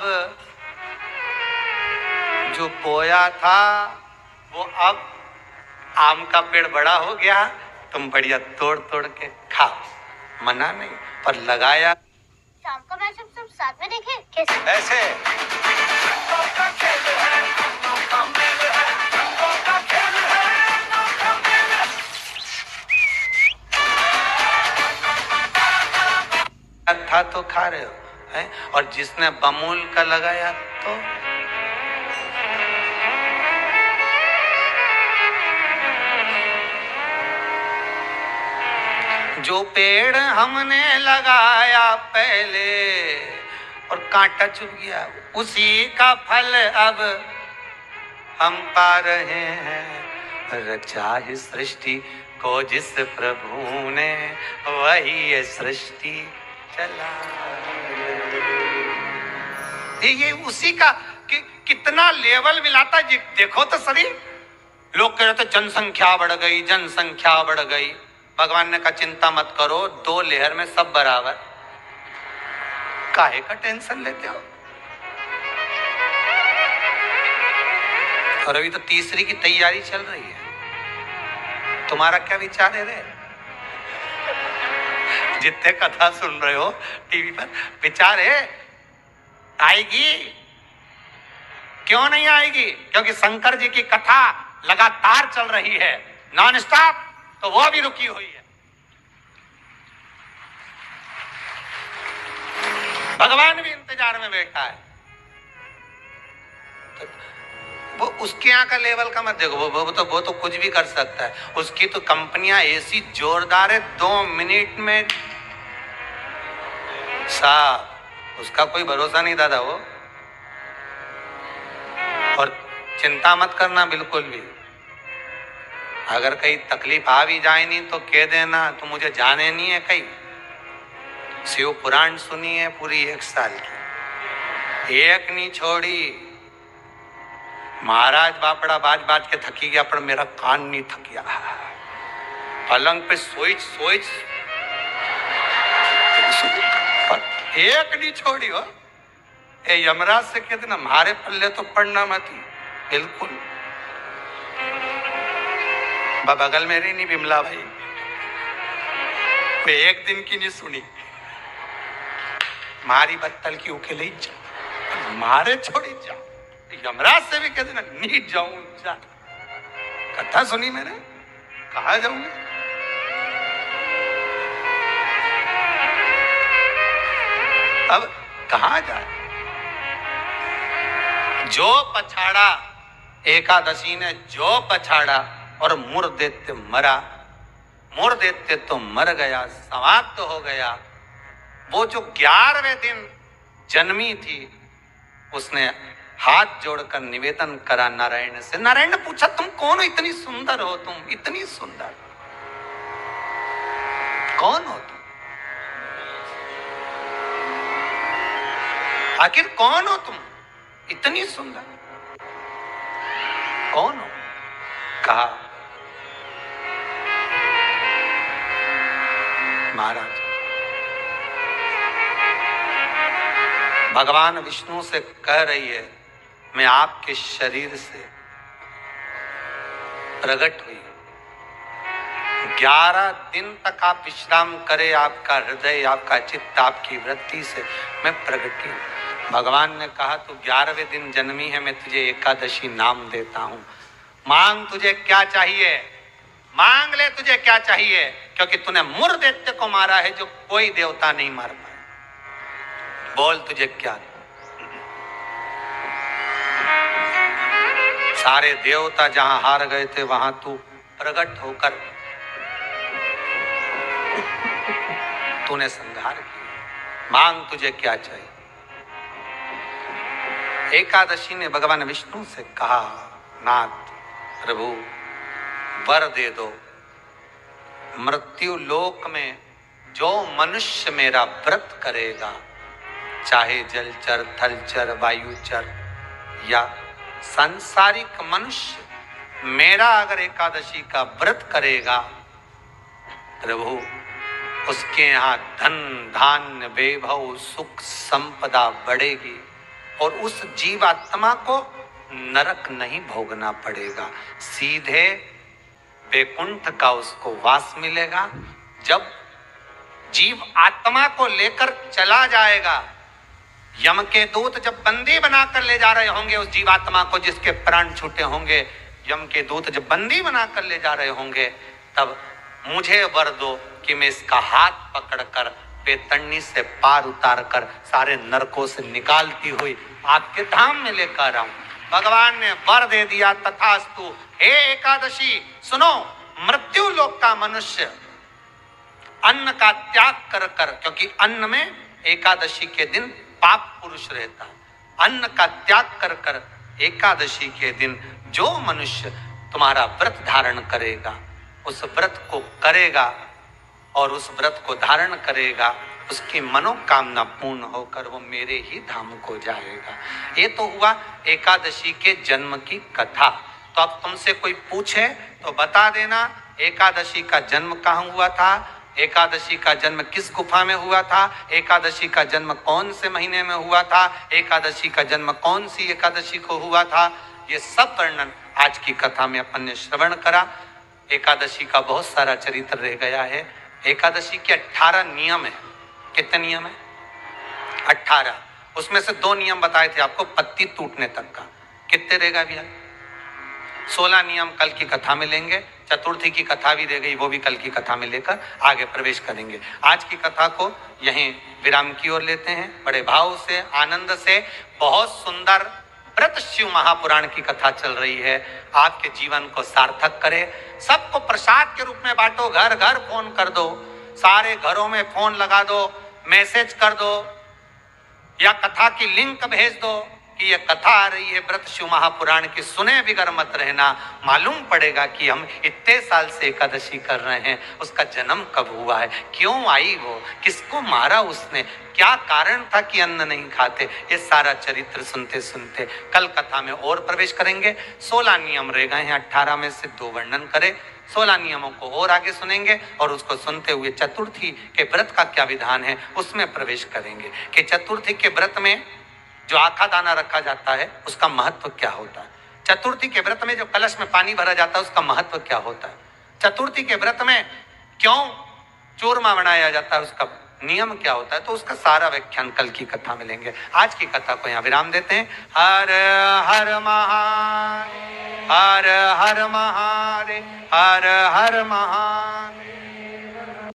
Speaker 1: जो बोया था वो अब आम का पेड़ बड़ा हो गया, तुम बढ़िया तोड़ तोड़ के खाओ, मना नहीं, पर लगाया।
Speaker 2: शाम का मैच हम सब साथ में देखें कैसे?
Speaker 1: ऐसे था तो खा रहे हो है? और जिसने बमूल का लगाया तो जो पेड़ हमने लगाया पहले और कांटा चुभ गया, उसी का फल अब हम पा रहे हैं। रचा है सृष्टि को जिस प्रभु ने, वही ये सृष्टि चला। ये उसी का कितना लेवल मिलाता है, देखो तो सही। लोग कह रहे थे जनसंख्या बढ़ गई, जनसंख्या बढ़ गई। भगवान ने कहा चिंता मत करो, 2 लेयर में सब बराबर। काहे का टेंशन लेते हो? और अभी तो तीसरी की तैयारी चल रही है। तुम्हारा क्या विचार है रे? जितने कथा सुन रहे हो टीवी पर, विचार है आएगी? क्यों नहीं आएगी? क्योंकि शंकर जी की कथा लगातार चल रही है, नॉन स्टॉप, तो वो भी रुकी हुई है। भगवान भी इंतजार में बैठा है। तो वो उसके यहाँ का लेवल का मत देखो, वो तो कुछ भी कर सकता है। उसकी तो कंपनियां ऐसी जोरदार है, 2 मिनट में साहब, उसका कोई भरोसा नहीं दादा वो। और चिंता मत करना बिल्कुल भी, अगर कहीं तकलीफ आ भी जाए नहीं तो कह देना तो मुझे जाने नहीं है कहीं। शिव पुराण सुनी है पूरी 1 साल की, एक नहीं छोड़ी। महाराज बापड़ा बाज बाज के थकी गया, पर मेरा कान नहीं थकिया। पलंग पे सोच सोच एक नहीं छोड़ी हो। ए यमराज से कहते ना, हमारे पल्ले तो पड़ना मत ही, बिल्कुल। बगल मेरी नहीं बिमला भाई, वे एक दिन की नहीं सुनी, मारी बत्तल की उके ले जा, मारे छोड़ी जा। यमराज से भी कहते ना, नीट जाऊं जा। कथा सुनी मैंने, कहा जाऊंगा? अब कहां जाए? जो पछाड़ा एकादशी ने, जो पछाड़ा और मुर देते मरा, मुर देते तो मर गया, समाप्त हो गया। वो जो 11वें दिन जन्मी थी, उसने हाथ जोड़कर निवेदन करा नारायण से। नारायण ने पूछा, तुम कौन हो? इतनी सुंदर हो तुम, इतनी सुंदर, कौन हो तुम? आखिर कौन हो तुम, इतनी सुंदर, कौन हो? कहा, महाराज भगवान विष्णु से कह रही है, मैं आपके शरीर से प्रकट हुई। 11 दिन तक आप विश्राम करें, आपका हृदय, आपका चित्त, आपकी वृत्ति से मैं प्रकट हूँ। भगवान ने कहा तू 11वें दिन जन्मी है, मैं तुझे एकादशी नाम देता हूं। मांग तुझे क्या चाहिए, मांग ले तुझे क्या चाहिए, क्योंकि तूने मुर दैत्य को मारा है जो कोई देवता नहीं मार पाया। बोल तुझे क्या। सारे देवता जहां हार गए थे वहां तू प्रकट होकर तूने संहार किया। मांग तुझे क्या चाहिए। एकादशी ने भगवान विष्णु से कहा, नाथ प्रभु वर दे दो, मृत्यु लोक में जो मनुष्य मेरा व्रत करेगा, चाहे जलचर, थलचर, वायुचर या सांसारिक मनुष्य, मेरा अगर एकादशी का व्रत करेगा प्रभु, उसके यहाँ धन धान्य वैभव सुख संपदा बढ़ेगी और उस जीवात्मा को नरक नहीं भोगना पड़ेगा, सीधे वैकुंठ का उसको वास मिलेगा। जब जीव आत्मा को लेकर चला जाएगा, यम के दूत जब बंदी बनाकर ले जा रहे होंगे उस जीवात्मा को, जिसके प्राण छूटे होंगे, यम के दूत जब बंदी बनाकर ले जा रहे होंगे, तब मुझे वर दो कि मैं इसका हाथ पकड़कर बेतन्नी से पार उतार कर सारे नरकों से निकालती हुई आपके धाम में लेकर आऊं। भगवान ने वर दे दिया, तथास्तु। हे एकादशी सुनो, मृत्यु लोक का मनुष्य अन्न का त्याग कर कर, क्योंकि अन्न में एकादशी के दिन पाप पुरुष रहता, अन्न का त्याग कर कर एकादशी के दिन जो मनुष्य तुम्हारा व्रत धारण करेगा, उस व्रत को करेगा और उस व्रत को धारण करेगा, उसकी मनोकामना पूर्ण होकर वो मेरे ही धाम को जाएगा। ये तो हुआ एकादशी के जन्म की कथा। तो अब तुमसे कोई पूछे तो बता देना, एकादशी का जन्म कहाँ हुआ था, एकादशी का जन्म किस गुफा में हुआ था, एकादशी का जन्म कौन से महीने में हुआ था, एकादशी का जन्म कौन सी एकादशी को हुआ था, ये सब वर्णन आज की कथा में अपन ने श्रवण करा। एकादशी का बहुत सारा चरित्र रह गया है। एकादशी के 18 नियम है। कितने नियम है? 18। उसमें से 2 नियम बताए थे आपको पत्ती टूटने तक का। कितने रहेगा भैया? 16 नियम कल की कथा में लेंगे। चतुर्थी की कथा भी रह गई, वो भी कल की कथा में लेकर आगे प्रवेश करेंगे। आज की कथा को यहीं विराम की ओर लेते हैं। बड़े भाव से, आनंद से, बहुत सुंदर व्रत शिव महापुराण की कथा चल रही है। आपके जीवन को सार्थक करे। सबको प्रसाद के रूप में बांटो, घर घर फोन कर दो, सारे घरों में फोन लगा दो, मैसेज कर दो या कथा की लिंक भेज दो कि ये कथा आ रही है व्रत शिव महापुराण की, सुने बिगर मत रहना। मालूम पड़ेगा कि हम इतने साल से एकादशी कर रहे हैं, उसका जन्म कब हुआ है, क्यों आई वो, किसको मारा उसने, क्या कारण था कि अन्न नहीं खाते। ये सारा चरित्र सुनते सुनते कल कथा में और प्रवेश करेंगे। 16 नियम रह गए हैं, 18 में से 2 वर्णन करें। 16 नियमों को और आगे सुनेंगे और उसको सुनते हुए चतुर्थी के व्रत का क्या विधान है उसमें प्रवेश करेंगे कि चतुर्थी के व्रत में जो आखा दाना रखा जाता है उसका महत्व क्या होता है। चतुर्थी के व्रत में जो कलश में पानी भरा जाता है उसका महत्व क्या होता है। चतुर्थी के व्रत में क्यों चूरमा बनाया जाता है, उसका नियम क्या होता है। तो उसका सारा व्याख्यान कल की कथा में लेंगे। आज की कथा को यहाँ विराम देते हैं। हर हर महादेव, हर हर महादेव, हर हर महादेव।